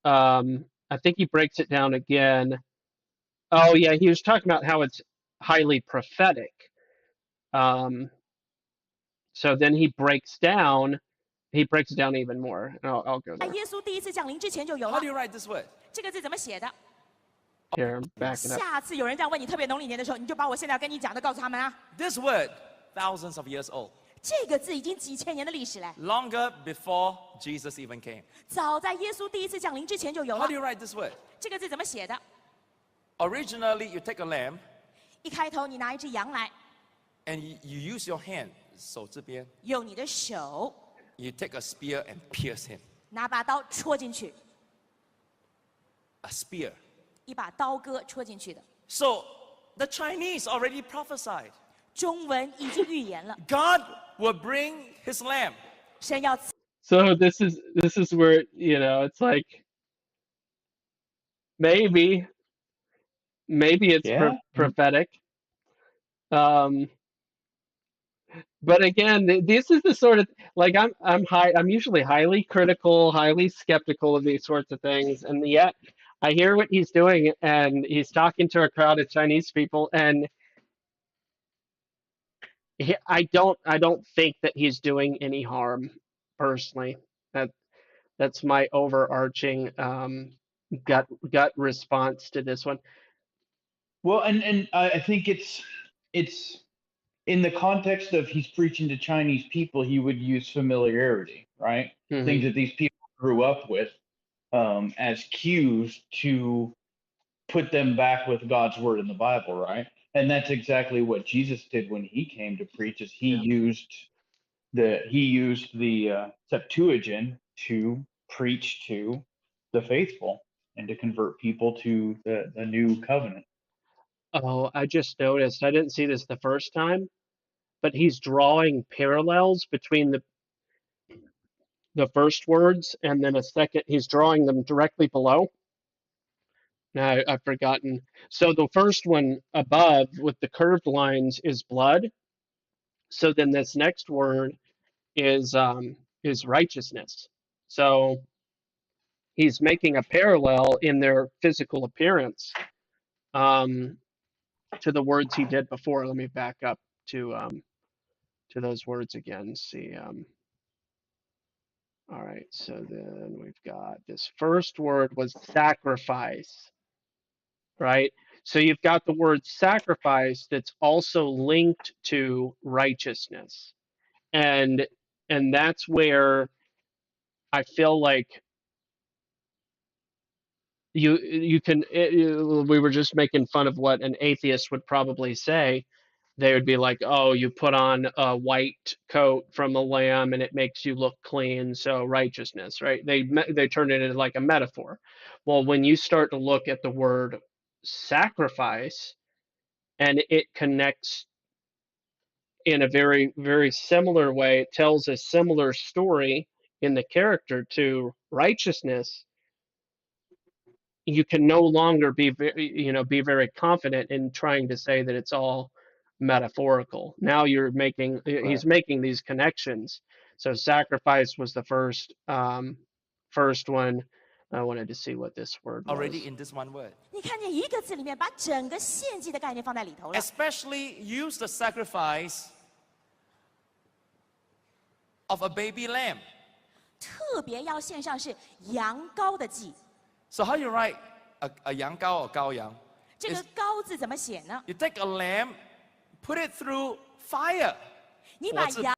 I think he breaks it down again. Oh yeah, he was talking about how it's highly prophetic. Um, so then he breaks down. He breaks it down even more. I'll go 在 there. 耶稣第一次降临之前就有 How 了 do。you write this word? 这个字怎么写的？ Here, I'm backing up. 下次有人这样问你特别农历年的时候，你就把我现在要跟你讲的告诉他们啊。 This word, thousands of years old, 这个字已经几千年的历史嘞， longer before Jesus even came. 早在耶稣第一次降临之前就有 How 了 do。you write this word? 这个字怎么写的？ Originally, you take a lamb 一开头你拿一只羊来， and you use your hand, 手这边, 用你的手 you take a spear and pierce him. 拿把刀戳进去， A spear. 一把刀割戳进去的。 So the Chinese already prophesied 中文已经预言了， God will bring his lamb. 神要赐 So this is where it's like maybe it's Yeah. prophetic. But again, this is the sort of like I'm usually highly critical, highly skeptical of these sorts of things, and yet I hear what he's doing, and he's talking to a crowd of Chinese people, and I don't think that he's doing any harm personally. That's my overarching gut response to this one. Well, and I think it's in the context of he's preaching to Chinese people, he would use familiarity, right? Mhm. Things that these people grew up with as cues to put them back with God's word in the Bible, right? And that's exactly what Jesus did when he came to preach. Is he used the Septuagint to preach to the faithful and to convert people to the new covenant. Oh, I just noticed. I didn't see this the first time, but he's drawing parallels between the first words and then a second. He's drawing them directly below. Now I've forgotten. So the first one above with the curved lines is blood. So then this next word is righteousness. So he's making a parallel in their physical appearance to the words he did before. Let me back up to those words again. See. All right. So then we've got this first word was sacrifice, right? So you've got the word sacrifice that's also linked to righteousness, and that's where I feel like you can we were just making fun of what an atheist would probably say. They would be like, oh, you put on a white coat from a lamb and it makes you look clean, so righteousness, right? They turn it into like a metaphor. Well, when you start to look at the word sacrifice, and it connects in a very, very similar way, it tells a similar story in the character to righteousness, you can no longer be very confident in trying to say that it's all metaphorical. Now he's making these connections. So sacrifice was the first one. I wanted to see what this word was. Already in this one word. 你看见一个字里面把整个献祭的概念放在里头了， Especially use the sacrifice of a baby lamb. 特别要献上是羊羔的祭。 So how you write a 羊羔 or 羔羊，这个羔字怎么写呢？ you take a lamb, put it through fire. 你把羊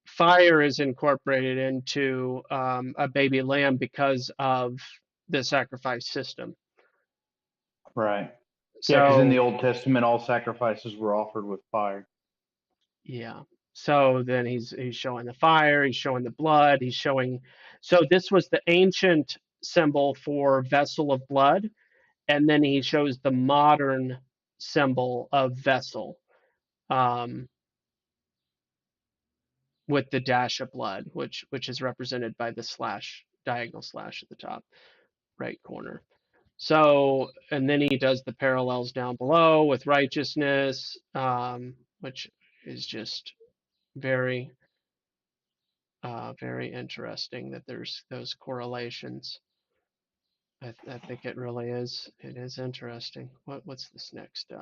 Fire is incorporated into a baby lamb because of the sacrifice system. Right. So, Yeah, because in the Old Testament, all sacrifices were offered with fire. yeah. So then he's showing the fire, he's showing the blood, he's showing. So this was the ancient symbol for vessel of blood, and then he shows the modern symbol of vessel, with the dash of blood, which is represented by the slash, diagonal slash at the top right corner. So, and then he does the parallels down below with righteousness, which is just very, very interesting that there's those correlations. I think it really is. It is interesting. What's this next?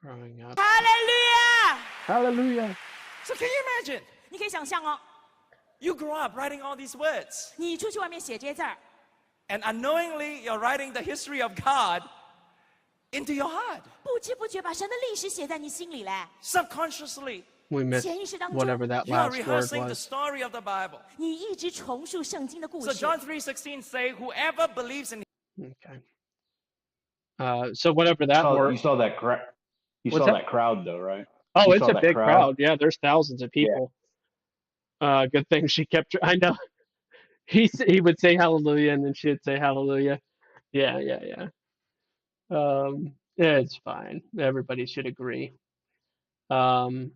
Growing up. 哈利路亚！ Hallelujah. So can you imagine? 你可以想象哦， You grow up writing all these words, 你出去外面写这些字儿， and unknowingly you're writing the history of God into your heart. 不知不觉把神的历史写在你心里嘞。 Subconsciously, We missed 潜意识当中， whatever that you are last word rehearsing the was. story of the Bible. 你一直重述圣经的故 So 事。 John 3:16 say, whoever believes in Okay. So whatever that Oh, word. you saw that crowd. You What's saw that? that crowd, though, right? Oh, You it's saw a that big crowd? crowd. Yeah, there's thousands of people. Good thing she kept. I know. He would say hallelujah, and then she'd say hallelujah. Yeah. Yeah, it's fine. Everybody should agree. When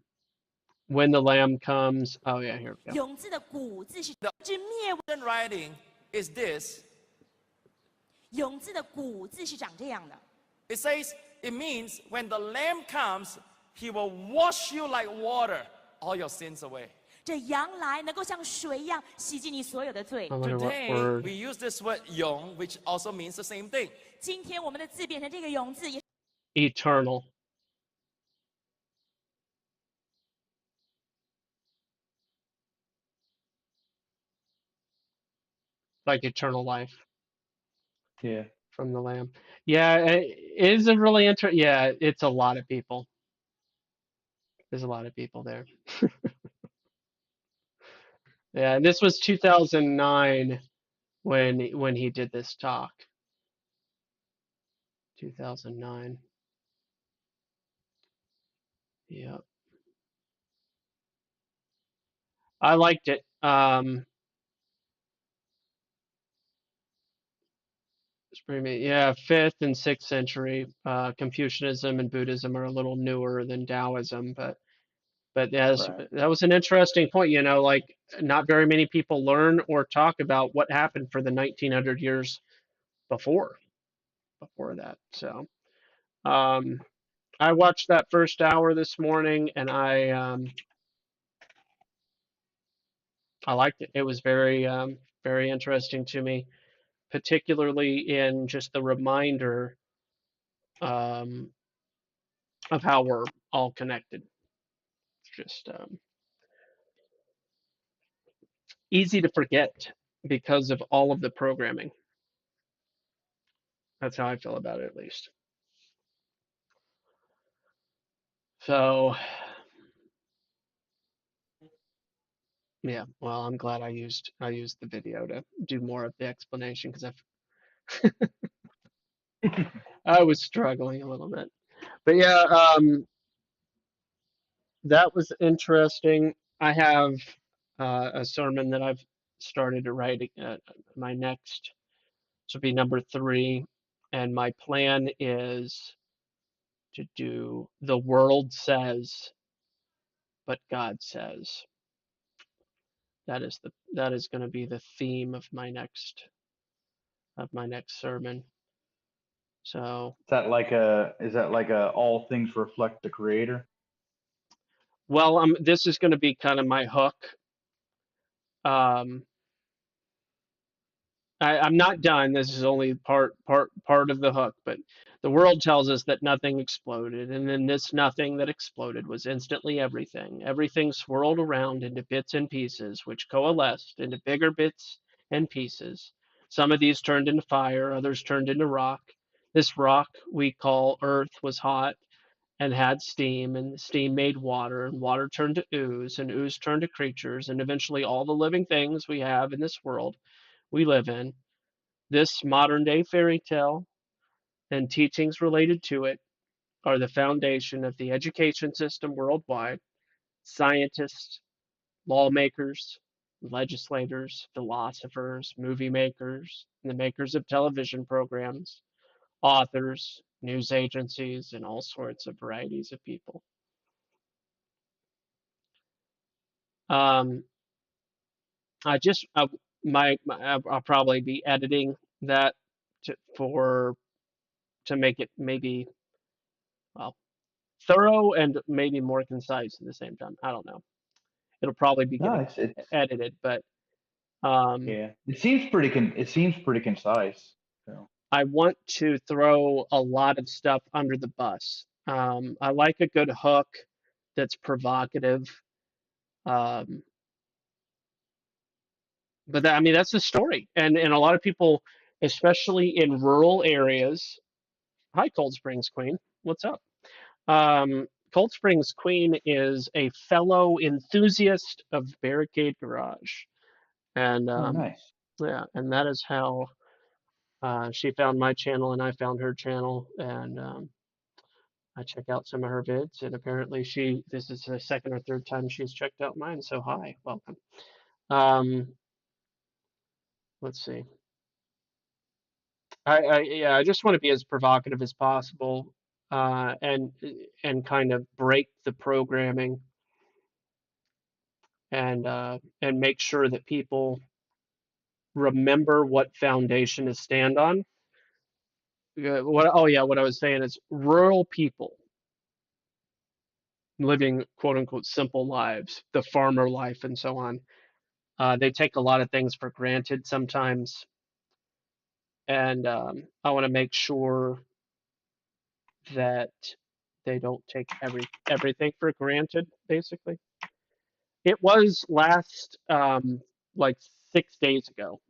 the lamb comes. Oh yeah, here we go. 永字的古字是指灭亡， writing is this. 永字的古字是长这样的。 It says, it means when the Lamb comes, he will wash you like water, all your sins away. 这羊来能够像水一样洗净你所有的罪 I。wonder what Today, word. we use this word yong, which also means the same thing. 今天我们的字变成这个永字，也 Eternal. Like eternal life Yeah. from the lamb. Yeah, it is a really interesting. Yeah, it's a lot of people. There's a lot of people there. Yeah, and this was 2009 when he did this talk. 2009. Yeah. I liked it. It's pretty, yeah, 5th and 6th century. Confucianism and Buddhism are a little newer than Taoism, but yeah, Right. that was an interesting point. Like not very many people learn or talk about what happened for the 1900 years before that. So, I watched that first hour this morning, and I liked it. It was very very interesting to me, particularly in just the reminder of how we're all connected. It's just easy to forget because of all of the programming. That's how I feel about it, at least. So, yeah. Well, I'm glad I used the video to do more of the explanation because I was struggling a little bit. But yeah, that was interesting. I have a sermon that I've started to write. My next, this will be number 3, and my plan is to do "The World Says, but God Says." That is going to be the theme of my next sermon. So, Is that like a all things reflect the Creator? well, this is going to be kind of my hook. I'm not done. This is only part of the hook, but the world tells us that nothing exploded, and then this nothing that exploded was instantly everything. Everything swirled around into bits and pieces, which coalesced into bigger bits and pieces. Some of these turned into fire, others turned into rock. This rock we call Earth was hot and had steam, and steam made water, and water turned to ooze, and ooze turned to creatures, and eventually all the living things we have in this world we live in. This modern day fairy tale and teachings related to it are the foundation of the education system worldwide. Scientists, lawmakers, legislators, philosophers, movie makers, and the makers of television programs, authors, news agencies, and all sorts of varieties of people. Um, I just I'll probably be editing that to make it maybe, well, thorough and maybe more concise at the same time. I don't know. It'll probably be No, getting it's edited, but um, yeah. It seems pretty concise. So I want to throw a lot of stuff under the bus. I like a good hook that's provocative. Um, but that, I mean, that's the story, and a lot of people, especially in rural areas. Hi, Cold Springs Queen. What's up? Cold Springs Queen is a fellow enthusiast of Barricade Garage, and oh nice. yeah, and that is how she found my channel, and I found her channel, and I check out some of her vids, and apparently this is the second or third time she's checked out mine. So hi, welcome. Um, let's see. Yeah, I just want to be as provocative as possible, and kind of break the programming and make sure that people remember what foundation to stand on. What? Oh yeah, what I was saying is rural people living quote unquote simple lives, the farmer life, and so on. They take a lot of things for granted sometimes, and I want to make sure that they don't take everything for granted. Basically, it was last like 6 days ago,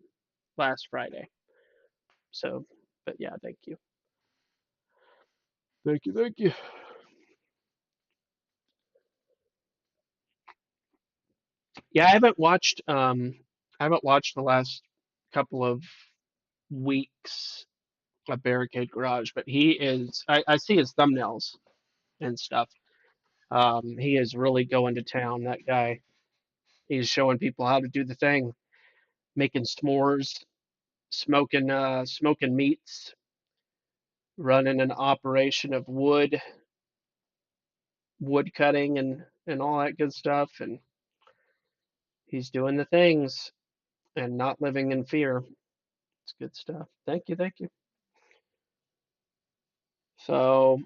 last Friday. So, but yeah, thank you. Yeah, I haven't watched the last couple of weeks of Barricade Garage, but he is I see his thumbnails and stuff. He is really going to town, that guy. He's showing people how to do the thing, making s'mores, smoking meats, running an operation of wood cutting and all that good stuff, and he's doing the things and not living in fear. It's good stuff. Thank you. So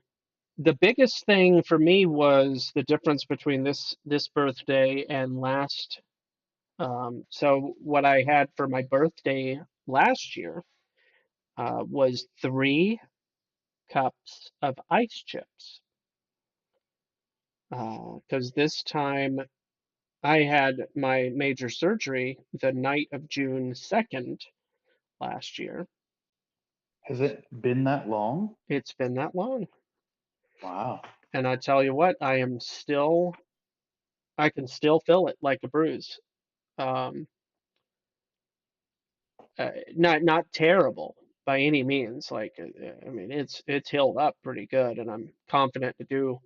the biggest thing for me was the difference between this birthday and last. So what I had for my birthday last year was 3 cups of ice chips. Because this time I had my major surgery the night of June 2nd last year. Has it been that long? It's been that long. Wow. And I tell you what, I can still feel it like a bruise. Um, not terrible by any means. Like, I mean, it's healed up pretty good, and I'm confident to do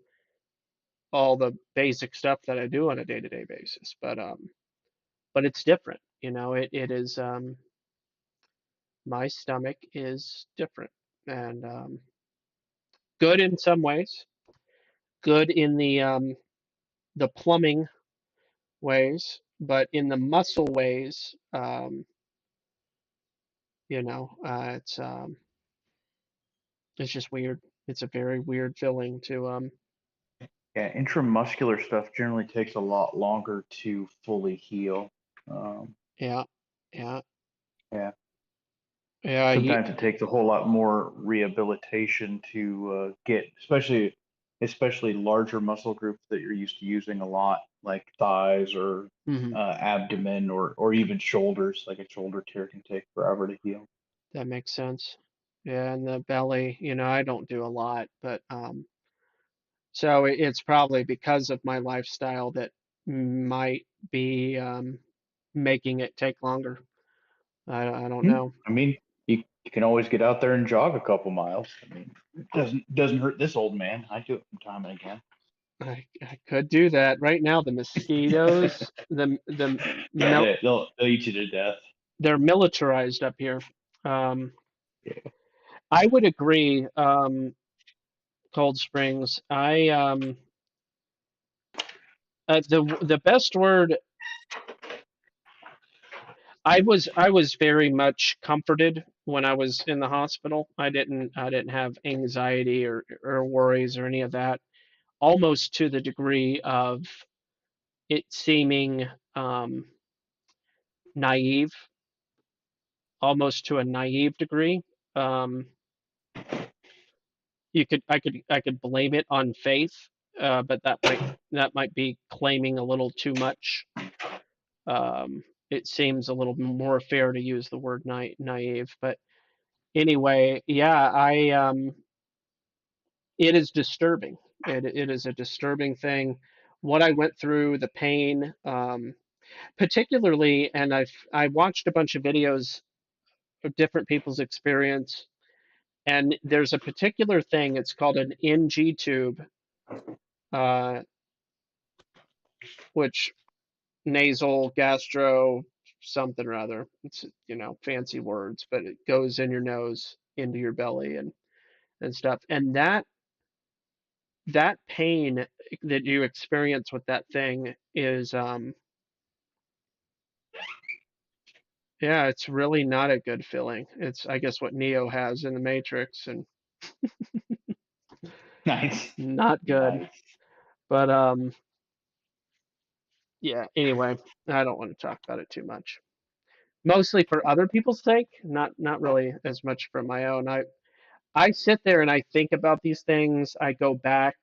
all the basic stuff that I do on a day-to-day basis. But it's different. It is my stomach is different, and good in some ways, good in the plumbing ways, but in the muscle ways, it's just weird. It's a very weird feeling to Yeah, intramuscular stuff generally takes a lot longer to fully heal. Um, yeah, yeah. yeah. Yeah, Sometimes it takes a whole lot more rehabilitation to get, especially larger muscle groups that you're used to using a lot, like thighs or mhm, abdomen or even shoulders. Like a shoulder tear can take forever to heal. that makes sense. Yeah, and the belly, I don't do a lot, but so it's probably because of my lifestyle that might be making it take longer. I don't know. I mean, you can always get out there and jog a couple miles. I mean, it doesn't hurt this old man. I do it from time and again. I could do that right now. The mosquitoes, Yeah, mil they'll eat you to death. they're militarized up here. Um, Yeah. I would agree. Cold Springs. The best word. I was very much comforted when I was in the hospital. I didn't have anxiety or worries or any of that. Almost to the degree of it seeming um, naive, almost to a naive degree. Um, I could blame it on faith, but that might be claiming a little too much. It seems a little more fair to use the word naive, but anyway, yeah, it is disturbing. It is a disturbing thing. What I went through, the pain, particularly, and I watched a bunch of videos of different people's experience, and there's a particular thing. It's called an NG tube, uh, which nasal gastro something or other. It's fancy words, but it goes in your nose into your belly and stuff. And that pain that you experience with that thing is yeah, it's really not a good feeling. It's I guess what Neo has in the Matrix and Nice, not good. nice. But yeah, anyway, I don't want to talk about it too much. Mostly for other people's sake, not really as much for my own. I sit there and I think about these things. I go back,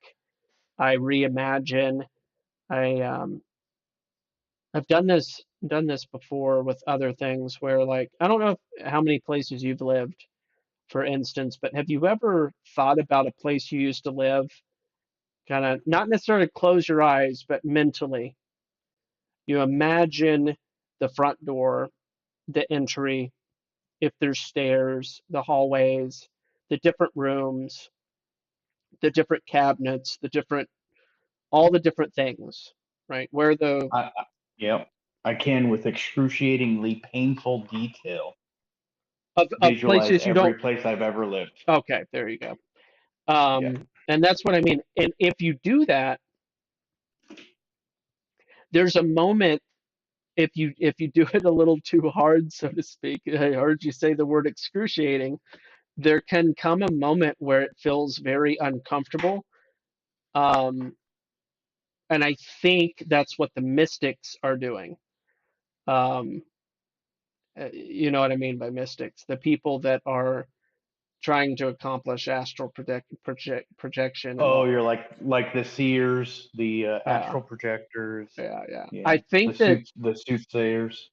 I reimagine. I I've done this before with other things where like I don't know how many places you've lived, for instance, but have you ever thought about a place you used to live? Kind of not necessarily close your eyes, but mentally. You imagine the front door, the entry, if there's stairs, the hallways, the different rooms, the different cabinets, all the different things, right? Where the Yep, I can with excruciatingly painful detail of visualize places you every don't. place I've ever lived. Okay, there you go. Yeah. And that's what I mean. And if you do that, there's a moment if you do it a little too hard, so to speak. I heard you say the word excruciating. There can come a moment where it feels very uncomfortable. Um, and I think that's what the mystics are doing. Um, you know what I mean by mystics? The people that are trying to accomplish astral projection and Oh, all. you're like the seers, the Yeah, astral projectors, yeah, yeah. yeah, the soothsayers.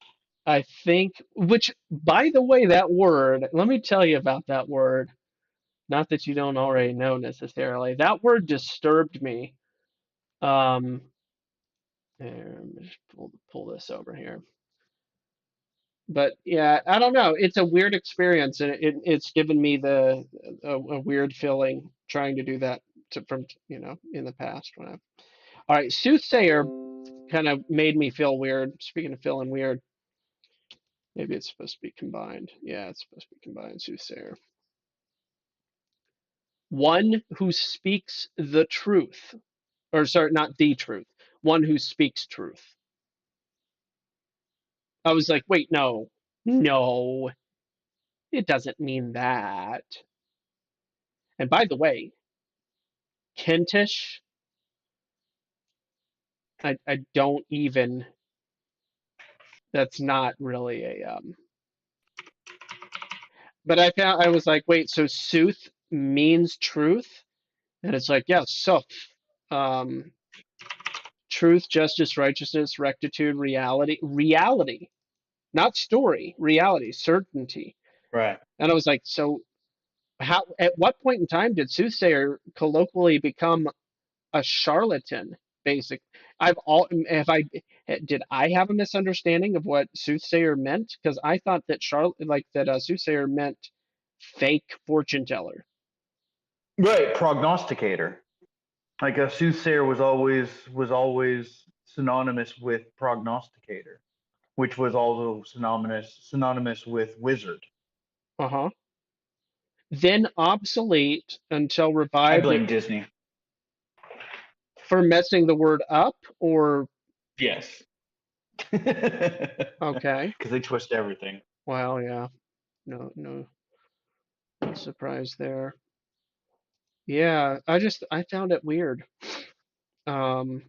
I think, which, by the way, that word, let me tell you about that word. Not that you don't already know necessarily. That word disturbed me. Um, here, let me just pull this over here. But yeah, I don't know. It's a weird experience, and it's given me a weird feeling trying to do that from in the past when I. All right, soothsayer kind of made me feel weird. Speaking of feeling weird, maybe it's supposed to be combined. Yeah, it's supposed to be combined. Soothsayer, one who speaks the truth, or sorry, not the truth. One who speaks truth. I was like, wait, no, no, it doesn't mean that. And by the way, Kentish, I don't even. That's not really a. but I was like, wait, so sooth means truth? And it's like, yeah, so um, truth, justice, righteousness, rectitude, reality, not story, reality, certainty. Right. And I was like, so how, at what point in time did soothsayer colloquially become a charlatan? Basic. I've all if I did I have a misunderstanding of what soothsayer meant? Because I thought that soothsayer meant fake fortune teller. Right. Prognosticator. Like a soothsayer was always synonymous with prognosticator, which was also synonymous with wizard. Uh-huh. Then obsolete until I revived blame Disney. for messing the word up, or Yes. Because okay. they twist everything. Well, yeah. No surprise there. Yeah, I found it weird. Um,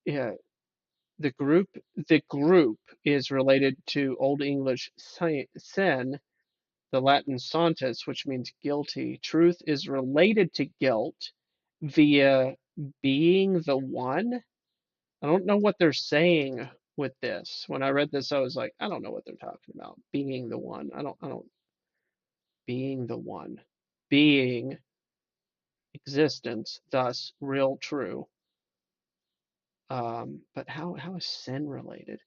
yeah, the group is related to Old English sen, the Latin santus, which means guilty. Truth is related to guilt via being the one. I don't know what they're saying with this. When I read this, I was like, I don't know what they're talking about. Being the one. I don't being the one. Being existence, thus real true. But how is sin related?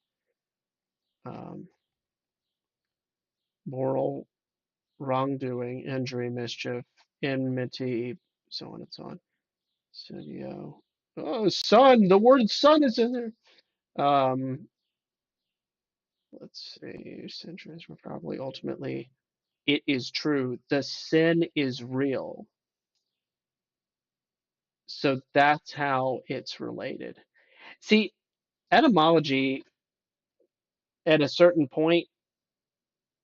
Um, moral wrongdoing, injury, mischief, enmity, so on and so on. Studio. Oh, sun. The word sun is in there. Um, let's see. Centuries were probably ultimately. It is true. The sin is real. So that's how it's related. See, etymology at a certain point,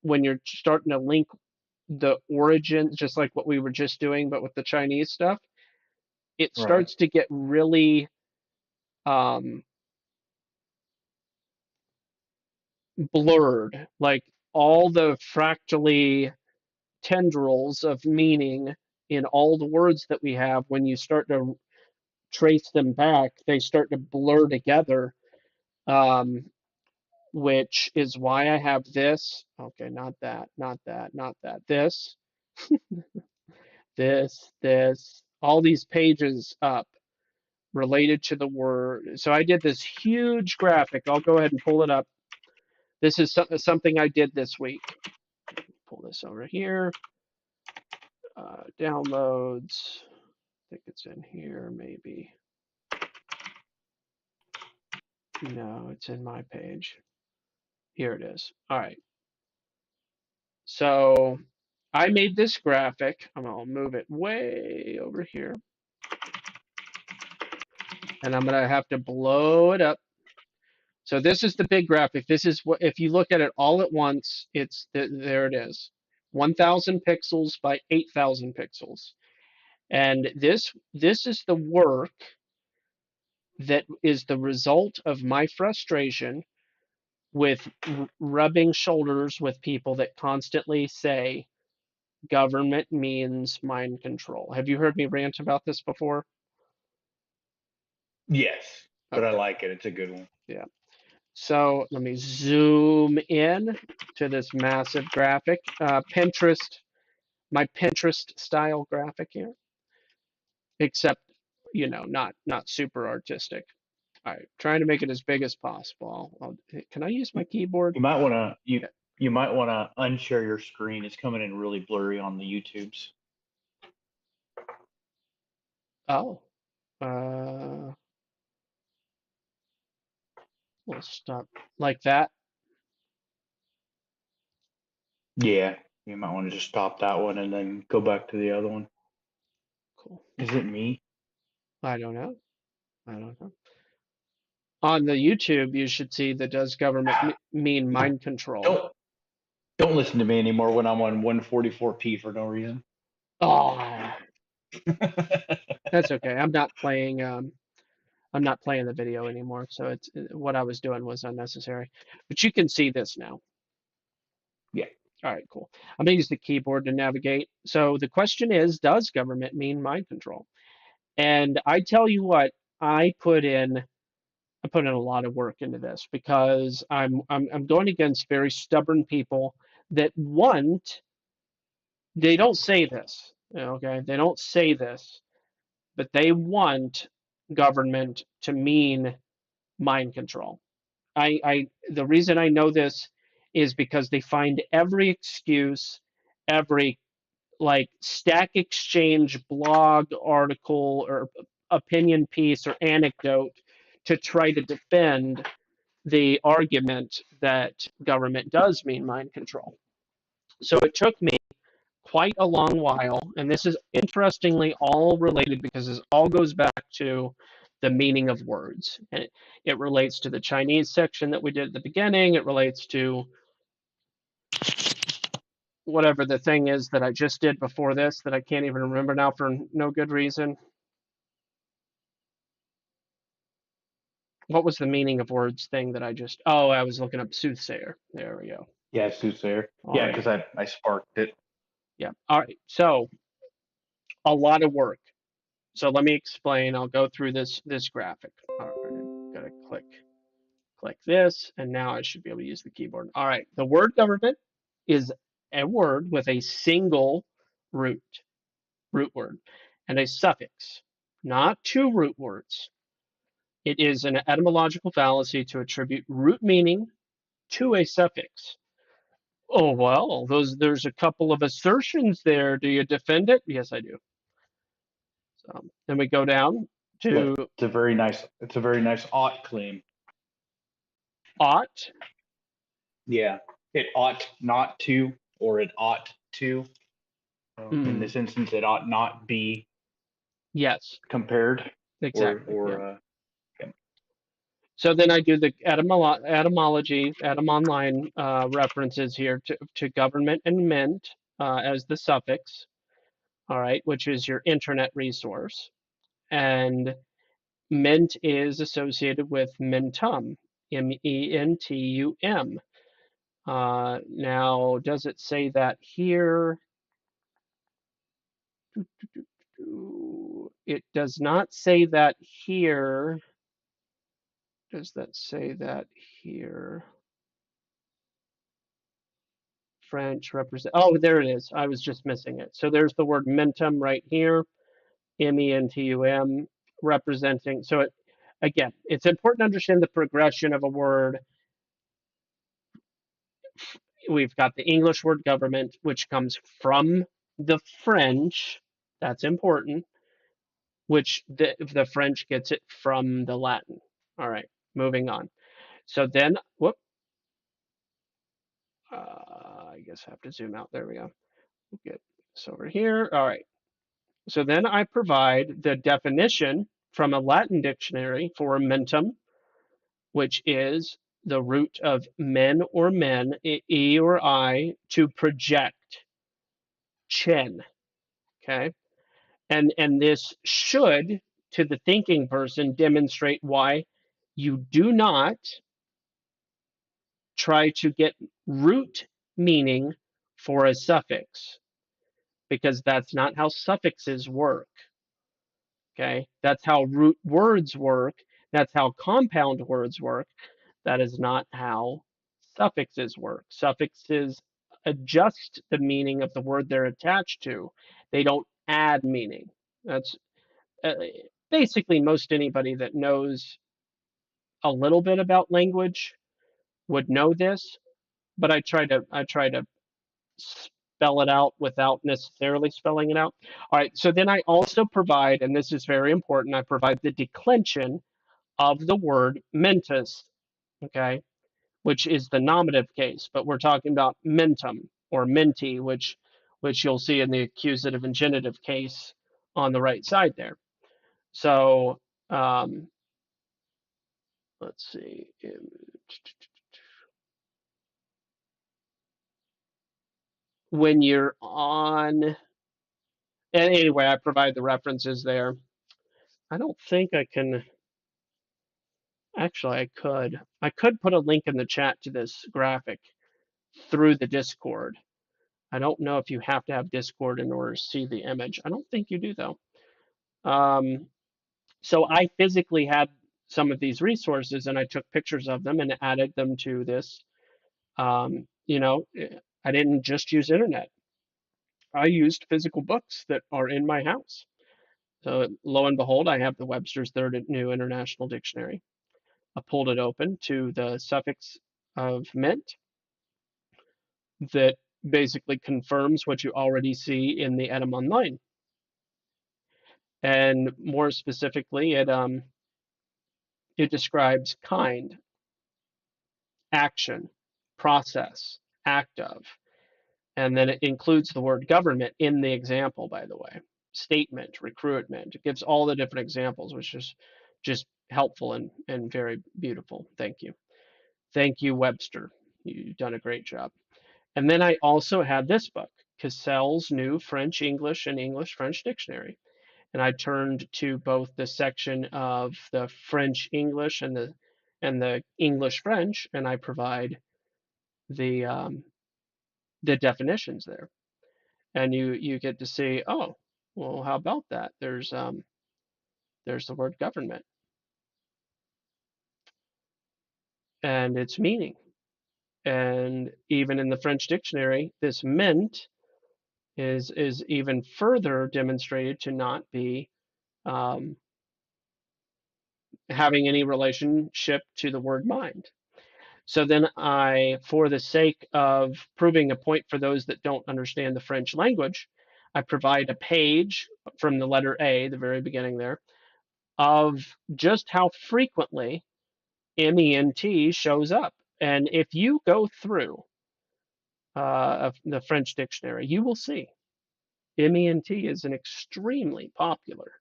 when you're starting to link the origin, just like what we were just doing, but with the Chinese stuff, it Right. starts to get really um, blurred. Like all the fractally tendrils of meaning in all the words that we have, when you start to trace them back, they start to blur together. Um, which is why I have this. Okay, not that, not that, not that. This, all these pages up related to the word. So I did this huge graphic. I'll go ahead and pull it up. This is something I did this week. Pull this over here. Downloads. I think it's in here, maybe. No, it's in my page. Here it is. All right. So I made this graphic. I'm going to move it way over here. And I'm going to have to blow it up. So this is the big graphic. This is what, if you look at it all at once, there it is. 1,000 pixels by 8,000 pixels. And this is the work that is the result of my frustration with rubbing shoulders with people that constantly say government means mind control. Have you heard me rant about this before? Yes, but I Okay, like it. It's a good one. yeah. So let me zoom in to this massive graphic. My Pinterest style graphic here, except, not super artistic. All right, trying to make it as big as possible. Can I use my keyboard? You might want to you Yeah. you might want to unshare your screen. It's coming in really blurry on the YouTubes. Oh, uh, we'll stop like that. Yeah, you might want to just stop that one and then go back to the other one. Cool. Is it me? I don't know. I don't know. On the YouTube, you should see that does government mean mind control. Don't don't listen to me anymore when I'm on 144p for no reason. Oh, that's okay. I'm not playing the video anymore, so it's what I was doing was unnecessary. But you can see this now. All right, cool. I'm gonna use the keyboard to navigate. So the question is, does government mean mind control? And I tell you what, I put in a lot of work into this because I'm going against very stubborn people that want, they don't say this, okay? They don't say this, but they want government to mean mind control. The reason I know this is because they find every excuse, every like Stack Exchange blog article or opinion piece or anecdote to try to defend the argument that government does mean mind control. So it took me quite a long while, and this is interestingly all related because this all goes back to the meaning of words. And it relates to the Chinese section that we did at the beginning. It relates to whatever the thing is that I just did before this that I can't even remember now for no good reason. What was the meaning of words thing that I just, oh, I was looking up soothsayer. There we go. Yeah, soothsayer. All Yeah, right. because I sparked it. Yeah. All right. So a lot of work. So let me explain. I'll go through this graphic. All right, gotta click this, and now I should be able to use the keyboard. All right. The word government is a word with a single root word and a suffix, not two root words. It is an etymological fallacy to attribute root meaning to a suffix. Oh well, there's a couple of assertions there. Do you defend it? Yes, I do. So then we go down But to it's a very nice ought claim. ought. Yeah. It ought not to, or it ought to. In this instance, it ought not be Yes, compared exactly. Yeah. or So then I do the etymology, online references here to government and mint as the suffix, all right, which is your internet resource. And mint is associated with mentum, mentum. Now, does it say that here? It does not say that here. Does that say that here? French represent. Oh, there it is. I was just missing it. So there's the word mentum right here, mentum, representing. So it, again, it's important to understand the progression of a word. We've got the English word government, which comes from the French. That's important. Which the French gets it from the Latin. All right, moving on. So then, whoop. I guess I have to zoom out. There we go. We'll get this over here. All right. So then I provide the definition from a Latin dictionary for mentum, which is the root of men or men, e or I, to project, chin. Okay. And this should, to the thinking person, demonstrate why you do not try to get root meaning for a suffix, because that's not how suffixes work. Okay, that's how root words work. That's how compound words work. That is not how suffixes work. Suffixes adjust the meaning of the word they're attached to. They don't add meaning. That's uh, basically most anybody that knows a little bit about language would know this, but I try to spell it out without necessarily spelling it out. All right, so then I also provide, and this is very important, I provide the declension of the word mentis, okay, which is the nominative case, but we're talking about mentum or menti, which you'll see in the accusative and genitive case on the right side there. So let's see. When you're on, and anyway, I provide the references there. I don't think I can, actually I could put a link in the chat to this graphic through the Discord. I don't know if you have to have Discord in order to see the image. I don't think you do though. Um, so I physically had some of these resources and I took pictures of them and added them to this. I didn't just use internet. I used physical books that are in my house. So lo and behold, I have the Webster's Third New International Dictionary. I pulled it open to the suffix of mint that basically confirms what you already see in the Edom Online. And more specifically, it describes kind, action, process, act of, and then it includes the word government in the example, by the way. Statement, recruitment. It gives all the different examples, which is just helpful and very beautiful. Thank you. Thank you, Webster. You've done a great job. And then I also had this book, Cassell's New French English and English French Dictionary. And I turned to both the section of the French English and the English French, and I provide the definitions there. And you get to see, oh, well, how about that? There's the word government and its meaning. And even in the French dictionary, this mint is even further demonstrated to not be um, having any relationship to the word mind. So then I, for the sake of proving a point for those that don't understand the French language, I provide a page from the letter A, the very beginning there, of just how frequently MENT shows up. And if you go through the French dictionary, you will see MENT is an extremely popular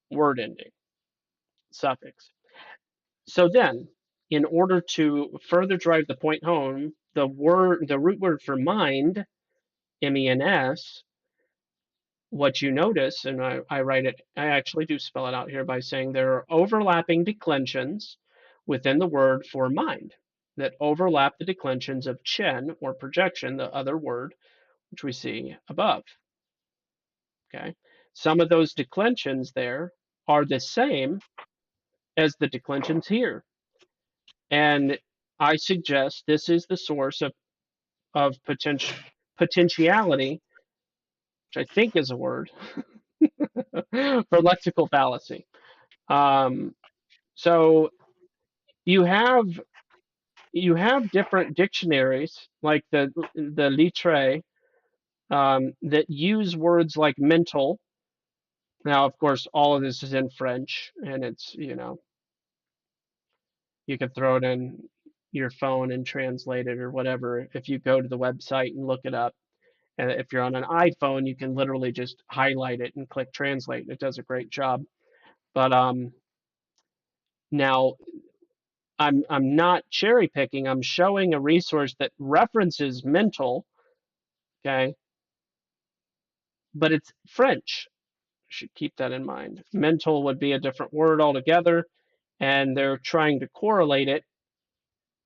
word ending suffix. So then, in order to further drive the point home, the root word for mind, MENS, what you notice, and I write it, I actually do spell it out here by saying there are overlapping declensions within the word for mind that overlap the declensions of chen or projection, the other word, which we see above. Okay. Some of those declensions there are the same as the declensions here. And I suggest this is the source of potentiality, which I think is a word, for lexical fallacy. So you have different dictionaries like the Litre that use words like mental. Now, of course, all of this is in French, and it's you can throw it in your phone and translate it or whatever. If you go to the website and look it up, and if you're on an iPhone, you can literally just highlight it and click translate. It does a great job. But now I'm not cherry picking. I'm showing a resource that references mental, okay, but it's French. Should keep that in mind. Mental would be a different word altogether, and they're trying to correlate it.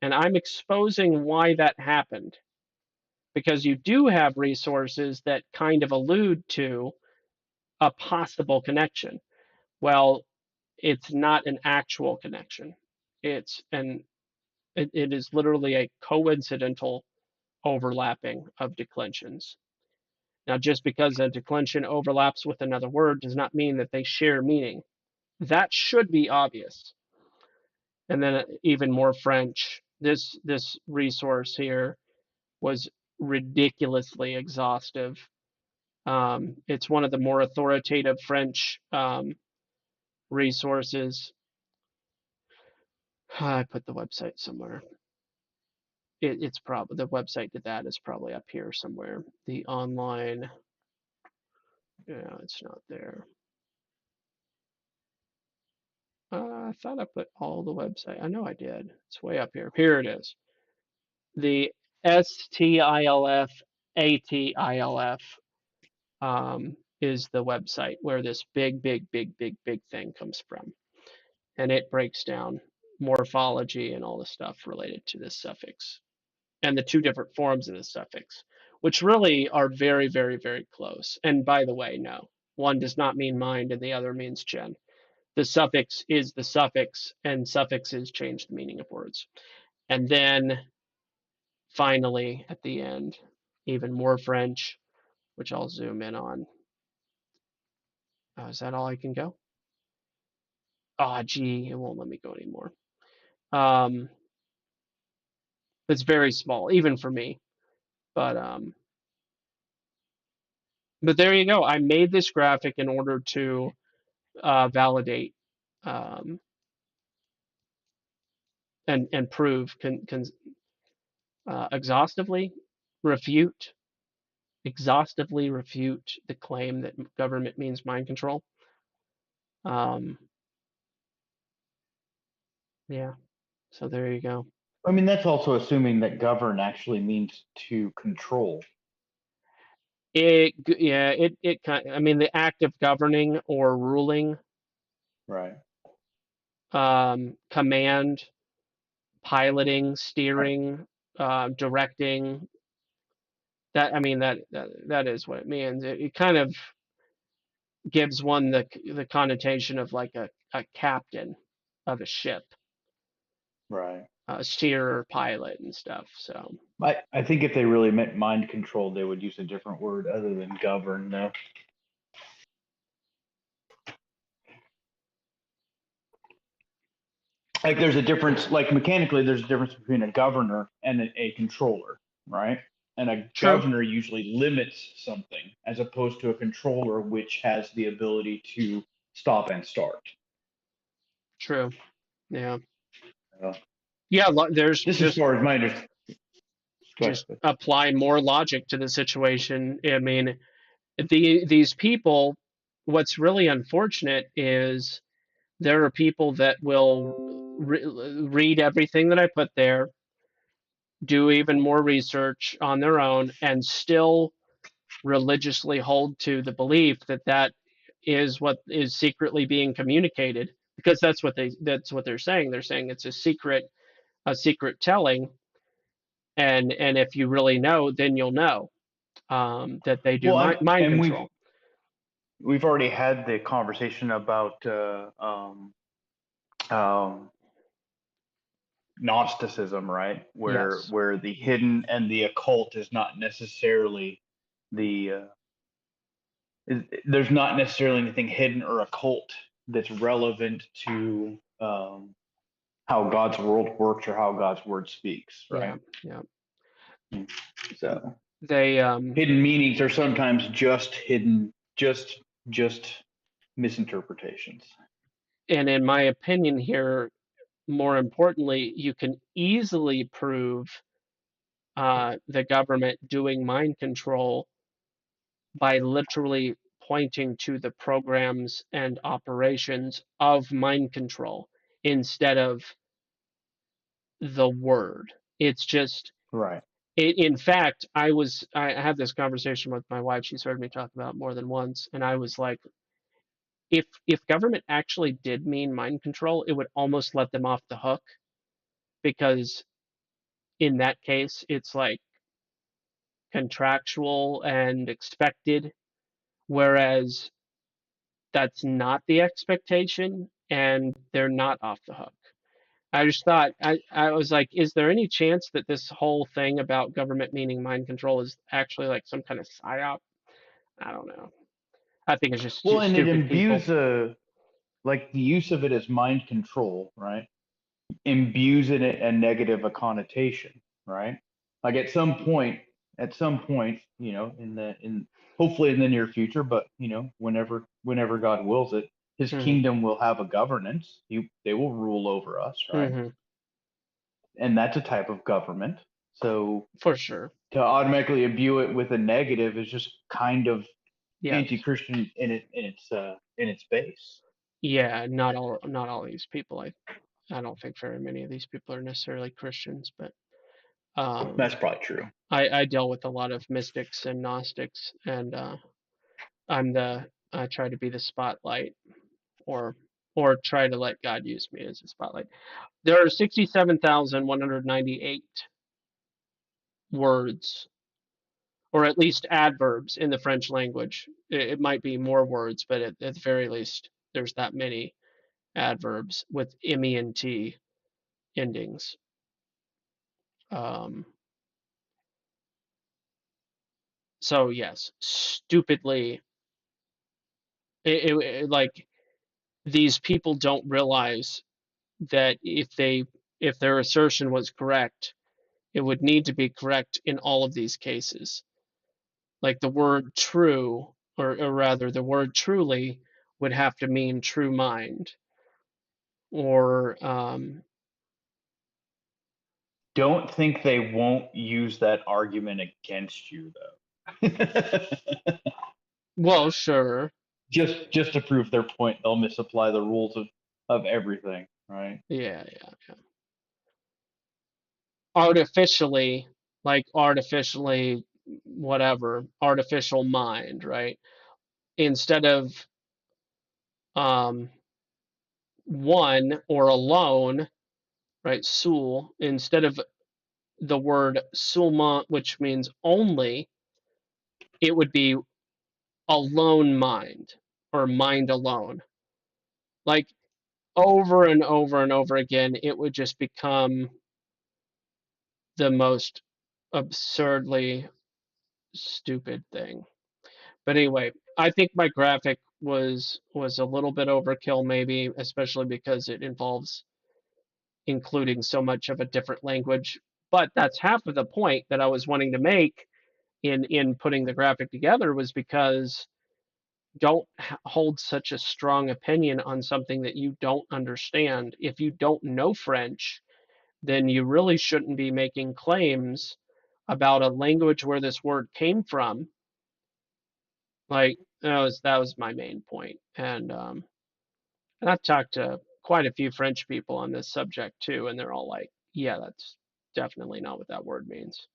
And I'm exposing why that happened because you do have resources that kind of allude to a possible connection. Well, it's not an actual connection. It is literally a coincidental overlapping of declensions. Now, just because a declension overlaps with another word does not mean that they share meaning. That should be obvious. And then even more French. This resource here was ridiculously exhaustive. It's one of the more authoritative French resources. I put the website somewhere. It's probably the website to that is probably up here somewhere. The online, yeah, it's not there. I thought I put all the website. I know I did. It's way up here. Here it is. The STILF ATILF is the website where this big thing comes from. And it breaks down morphology and all the stuff related to this suffix and the two different forms of the suffix, which really are very, very, very close. And by the way, no, one does not mean mind and the other means gen. The suffix is the suffix, and suffixes change the meaning of words. And then finally, at the end, even more French, which I'll zoom in on. Is that all I can go? Ah, gee, it won't let me go anymore. It's very small, even for me. But there you go. I made this graphic in order to validate um, and prove, exhaustively refute, the claim that government means mind control. Yeah. So there you go. I mean, that's also assuming that govern actually means to control. It kind. I mean, the act of governing or ruling, Right. command, piloting, steering, directing. That I mean that is what it means. It kind of gives one the connotation of like a captain of a ship, Right. a steerer, pilot, and stuff. So I think if they really meant mind control, they would use a different word other than govern, though. Like there's a difference, like mechanically, there's a difference between a governor and a controller, right? And a true, governor usually limits something as opposed to a controller, which has the ability to stop and start. true, yeah, Uh, yeah. There's just as far as my understanding. just apply more logic to the situation. I mean, these people. What's really unfortunate is there are people that will read everything that I put there, do even more research on their own, and still religiously hold to the belief that that is what is secretly being communicated, because that's what they're saying. They're saying it's a secret telling, and if you really know, then you'll know that they do Well, mind and control. we've already had the conversation about um, Gnosticism, right? Yes. Where the hidden and the occult is not necessarily the there's not necessarily anything hidden or occult that's relevant to how God's world works or how God's word speaks, Yeah. right? Yeah. So They hidden meanings are sometimes just hidden, just misinterpretations. and in my opinion here, more importantly, you can easily prove the government doing mind control by literally pointing to the programs and operations of mind control instead of the word. It's just Right. in fact, I had this conversation with my wife. She's heard me talk about it more than once, and I was like, if government actually did mean mind control, it would almost let them off the hook, because in that case, it's like contractual and expected, whereas that's not the expectation, and they're not off the hook. I just thought I was like, is there any chance that this whole thing about government meaning mind control is actually like some kind of psyop? I don't know. I think it's just Well, and it stupid people. imbues like the use of it as mind control, right? Imbues in it a negative a connotation, right? Like at some point, in hopefully in the near future, but whenever God wills it, His Hmm. kingdom will have a governance. They will rule over us, right? Hmm. And that's a type of government. So For sure. to automatically imbue it with a negative is just kind of Yes. anti-Christian in its base. Yeah. Not all these people. I don't think very many of these people are necessarily Christians, but um, That's probably true. I deal with a lot of mystics and Gnostics, and I try to be the spotlight, or try to let God use me as a spotlight. There are 67,198 words or at least adverbs in the French language. It might be more words, but at the very least, there's that many adverbs with ment endings. Um, so yes, stupidly, like these people don't realize that if their assertion was correct, it would need to be correct in all of these cases. Like the word true, or rather, the word truly would have to mean true mind, or Don't think they won't use that argument against you though. well, sure, Just to prove their point, they'll misapply the rules of everything, right? yeah. Artificially, like artificially, whatever, artificial mind, right? Instead of um, one or alone, right? Sul, instead of the word seulement, which means only, it would be alone mind or mind alone. Like over and over and over again, it would just become the most absurdly stupid thing. But anyway, I think my graphic was a little bit overkill, maybe, especially because it involves including so much of a different language. But that's half of the point that I was wanting to make in putting the graphic together, was because don't hold such a strong opinion on something that you don't understand. If you don't know French, then you really shouldn't be making claims about a language where this word came from. Like that was my main point. And I've talked to quite a few French people on this subject too, and they're all like, "Yeah, that's definitely not what that word means."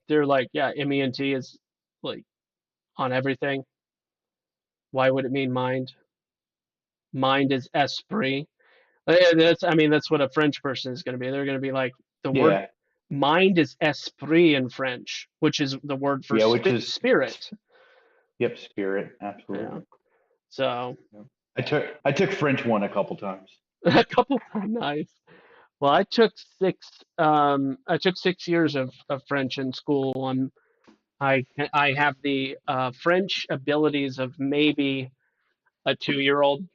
They're like, "Yeah, ment is like on everything. Why would it mean mind? Mind is esprit." That's what a French person is going to be. They're going to be like, the word Yeah, mind is esprit in French, which is the word for yeah, which is spirit. yep, spirit, Yeah. absolutely. So Yep. I took French one a couple times. a couple nice. Well, I took 6 years of French in school. I have the French abilities of maybe a 2-year-old,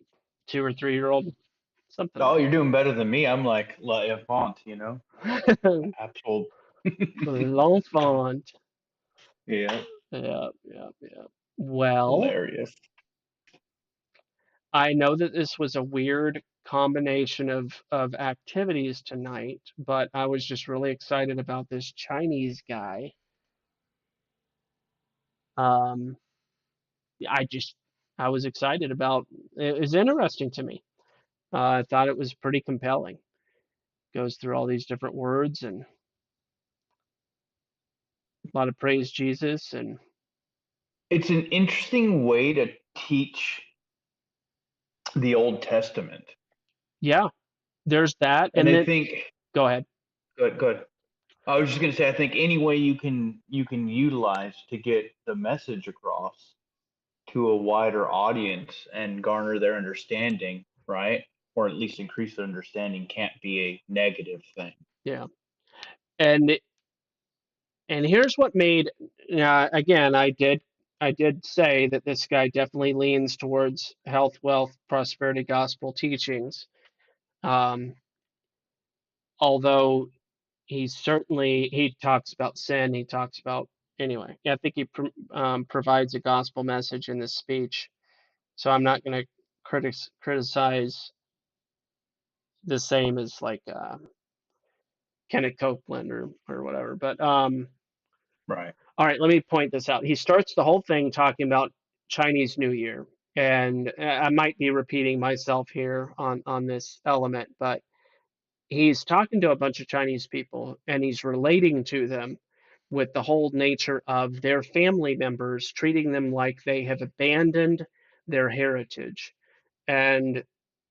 2 or 3-year-old, something Oh, like you're doing better than me. I'm like La Enfant, you know, that. absolute. L'enfant. Yeah, Yeah. Well, hilarious. I know that this was a weird combination of activities tonight, but I was just really excited about this Chinese guy. Um, I just I was excited about it. Was interesting to me. I thought it was pretty compelling. Goes through all these different words and a lot of praise Jesus, and It's an interesting way to teach the Old Testament, yeah, there's that. and And I then think go ahead. good. I was just gonna say, I think any way you can utilize to get the message across to a wider audience and garner their understanding, right? Or at least increase their understanding can't be a negative thing. Yeah, and and here's what made again, I did say that this guy definitely leans towards health, wealth, prosperity gospel teachings. Um, Although he talks about sin, he talks about anyway. Yeah, I think he provides a gospel message in this speech. So I'm not going to criticize the same as like Kenneth Copeland or whatever. But Right. all right, let me point this out. He starts the whole thing talking about Chinese New Year, and I might be repeating myself here on this element, but he's talking to a bunch of Chinese people, and he's relating to them with the whole nature of their family members treating them like they have abandoned their heritage, and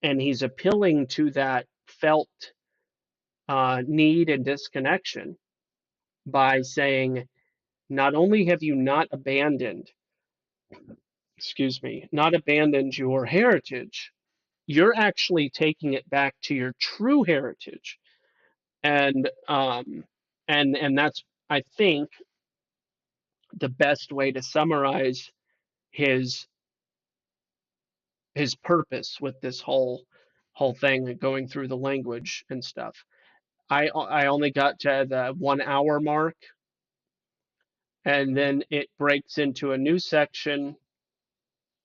he's appealing to that felt need and disconnection by saying, not only have you not abandoned your heritage, you're actually taking it back to your true heritage. And that's, I think, the best way to summarize his his purpose with this whole thing, going through the language and stuff. I only got to the 1 hour mark, and then it breaks into a new section,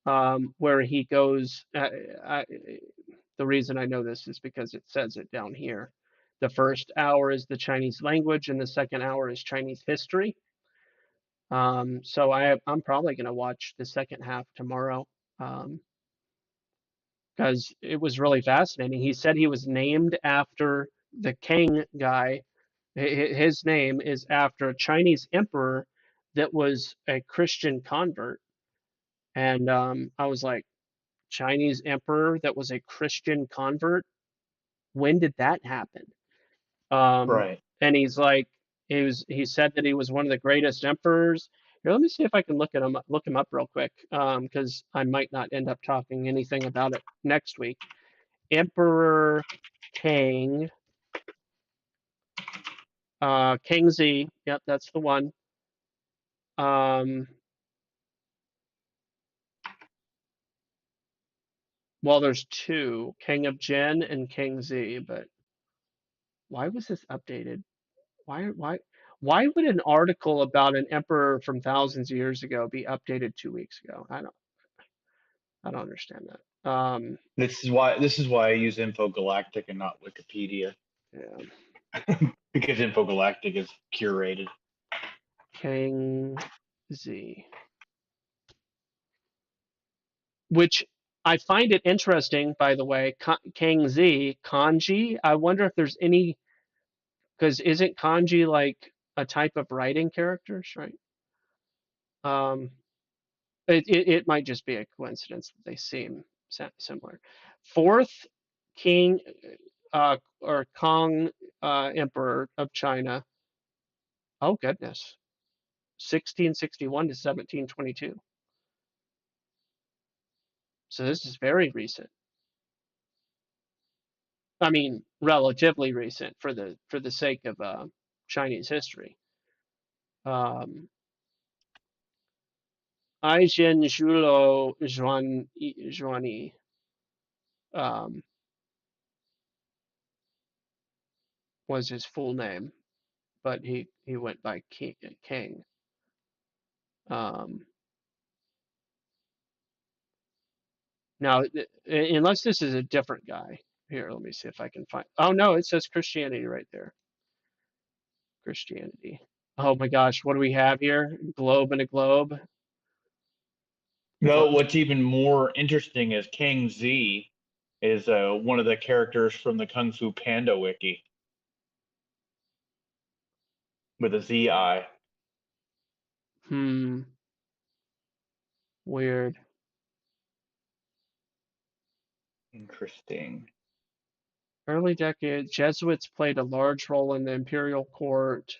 where he goes. The reason I know this is because it says it down here. The first hour is the Chinese language, and the second hour is Chinese history. So I'm probably going to watch the second half tomorrow, because it was really fascinating. He said he was named after the Kang guy. His name is after a Chinese emperor that was a Christian convert. And I was like, Chinese emperor that was a Christian convert? When did that happen? Right. And he's like, he said that he was one of the greatest emperors. Here, let me see if I can look him up real quick, because I might not end up talking anything about it next week. Emperor Kang, Kangxi. Yep, that's the one. Well, there's two, King of Jin and Kangxi, but why was this updated? Why would an article about an emperor from thousands of years ago be updated 2 weeks ago? I don't understand that. This is why I use Infogalactic and not Wikipedia, Yeah. because Infogalactic is curated. Kangxi, which I find it interesting, by the way. Kangxi, kanji. I wonder if there's any, because isn't kanji like a type of writing characters, right? Um, it might just be a coincidence that they seem similar. Fourth king, or Kong, emperor of China. Oh goodness, 1661 to 1722. So this is very recent. I mean, relatively recent for the sake of Chinese history. Aizhen Zhulo Zhuani, um, was his full name, but he went by King. Um, Now, unless this is a different guy. Here, let me see if I can find. Oh no, it says Christianity right there. Christianity. Oh my gosh, what do we have here? Globe and a globe. No, What? what's even more interesting is King Z is one of the characters from the Kung Fu Panda wiki with a ZI. Hmm. Weird. Interesting. Early decades, Jesuits played a large role in the imperial court.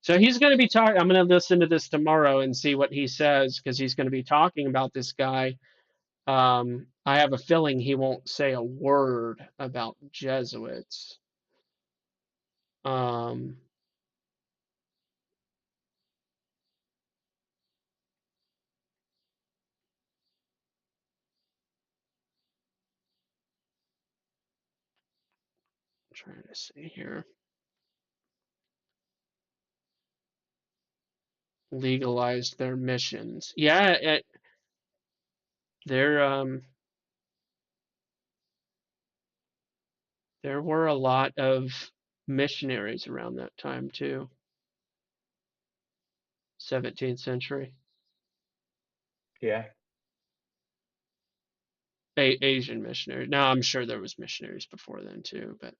So he's going to be talking. I'm going to listen to this tomorrow and see what he says, because he's going to be talking about this guy. I have a feeling he won't say a word about Jesuits. I'm trying to see here. Legalized their missions. Yeah, there there were a lot of missionaries around that time too. 17th century. Yeah. Asian missionaries. Now I'm sure there was missionaries before then too, but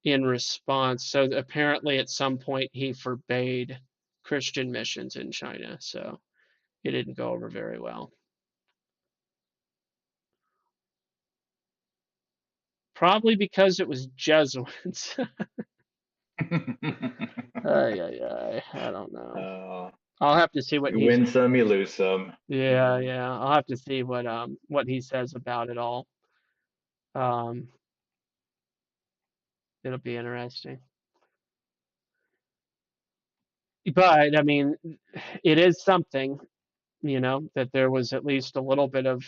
in response, so apparently at some point he forbade Christian missions in China, so it didn't go over very well. Probably because it was Jesuits. I don't know. I'll have to see what You he's. win some, you lose some. Yeah. I'll have to see what he says about it all. It'll be interesting. But I mean, it is something, that there was at least a little bit of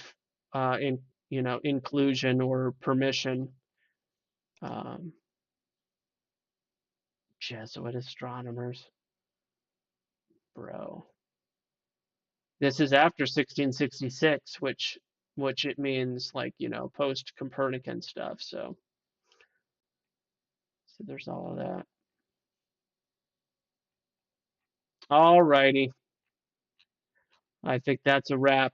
inclusion or permission. Um, Jesuit astronomers, bro. This is after 1666, which it means like, post Copernican stuff. So there's all of that. All righty. I think that's a wrap.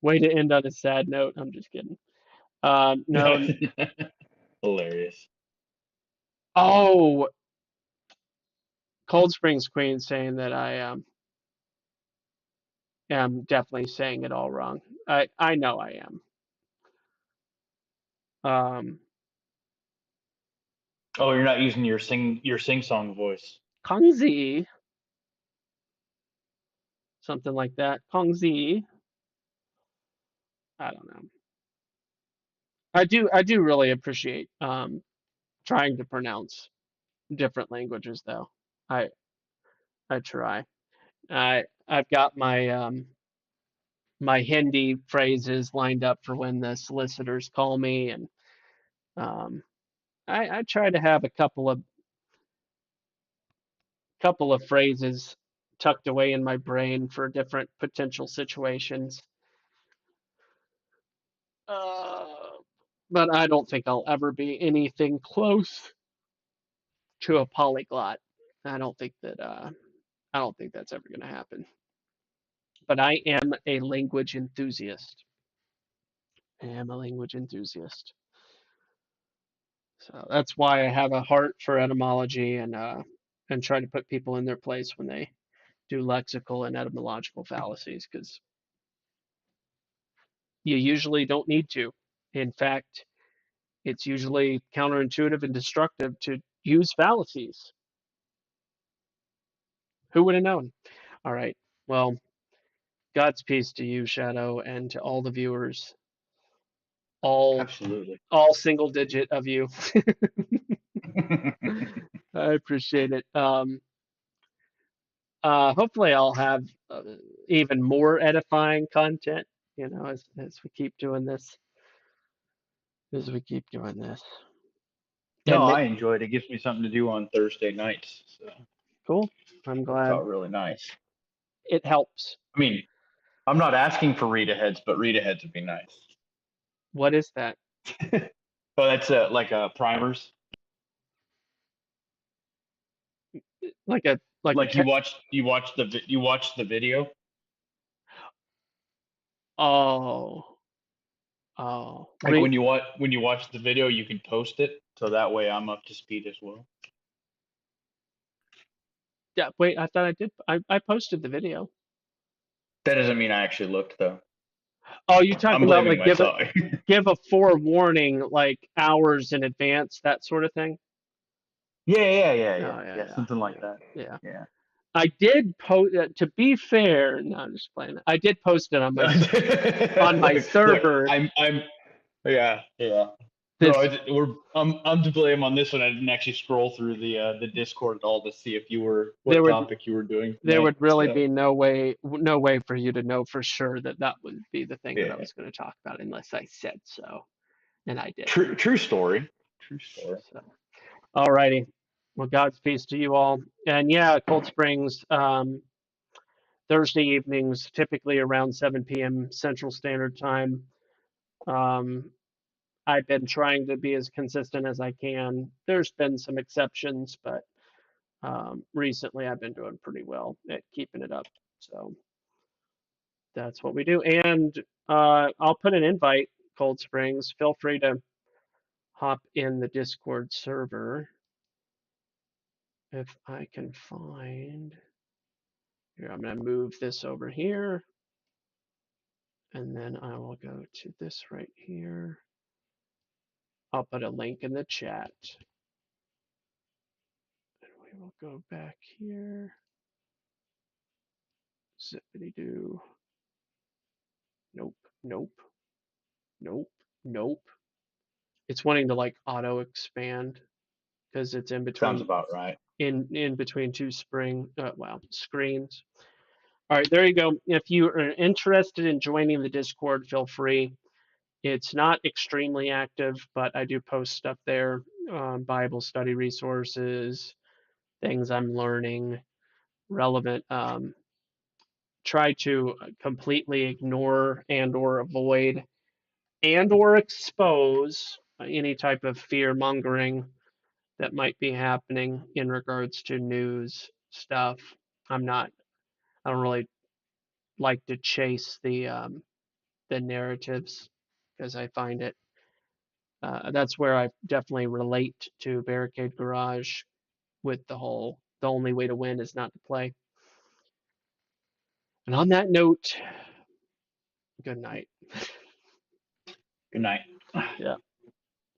Way to end on a sad note. I'm just kidding. No. Hilarious. Oh, Cold Springs Queen saying that I am definitely saying it all wrong. I know I am. Oh, you're not using your sing song voice. Kongzi, something like that. Kongzi. I don't know. I do really appreciate trying to pronounce different languages though. I I try. I've got my Hindi phrases lined up for when the solicitors call me, and um, I try to have a couple of phrases tucked away in my brain for different potential situations. Uh, but I don't think I'll ever be anything close to a polyglot. I don't think that's ever going to happen. But I am a language enthusiast. I am a language enthusiast. So that's why I have a heart for etymology and try to put people in their place when they do lexical and etymological fallacies, because you usually don't need to. In fact, it's usually counterintuitive and destructive to use fallacies. Who would have known? All right. Well, God's peace to you, Shadow, and to all the viewers, all Absolutely. all single digit of you. I appreciate it. Hopefully, I'll have even more edifying content. As we keep doing this. As we keep doing this. No, And I enjoy it. It gives me something to do on Thursday nights. So cool. I'm works glad out really nice. it helps. I mean, I'm not asking for read aheads, but read aheads would be nice. What is that? Oh, that's like primers. Like a Like you watched the video. oh Like when you watch the video, you can post it, so that way I'm up to speed as well. yeah. Wait, I thought I did. I posted the video. That doesn't mean I actually looked though. Oh, you talking I'm about blaming like myself. give a forewarning like hours in advance, that sort of thing? Oh, Yeah, something like that. yeah. Yeah. I did post. To be fair, no, I'm just playing. I did post it on my Look, server. yeah. This No, I'm to blame on this one. I didn't actually scroll through the Discord at all to see if what there would topic you were doing there tonight. would really So be no way for you to know for sure that would be the thing that I yeah, was going to talk about unless I said so, and I did. true story. True story. So, all righty. Well, God's peace to you all. And yeah, Cold Springs, Thursday evenings, typically around 7 p.m. Central Standard Time. I've been trying to be as consistent as I can. There's been some exceptions, but recently I've been doing pretty well at keeping it up. So that's what we do. And I'll put an invite, Cold Springs. Feel free to hop in the Discord server if I can find. Here, I'm going to move this over here. And then I will go to this right here. I'll put a link in the chat. And we will go back here. Zippity doo. Nope, nope, nope, nope. It's wanting to like auto expand because it's in Sounds between about right. in between two screens. All right, there you go. If you are interested in joining the Discord, feel free. It's not extremely active, but I do post stuff there, Bible study resources, things I'm learning, relevant. Try to completely ignore and or avoid and or expose any type of fear mongering that might be happening in regards to news stuff. I don't really like to chase the narratives because I find it that's where I definitely relate to Barricade Garage with the only way to win is not to play. And on that note, good night. Good night. Yeah.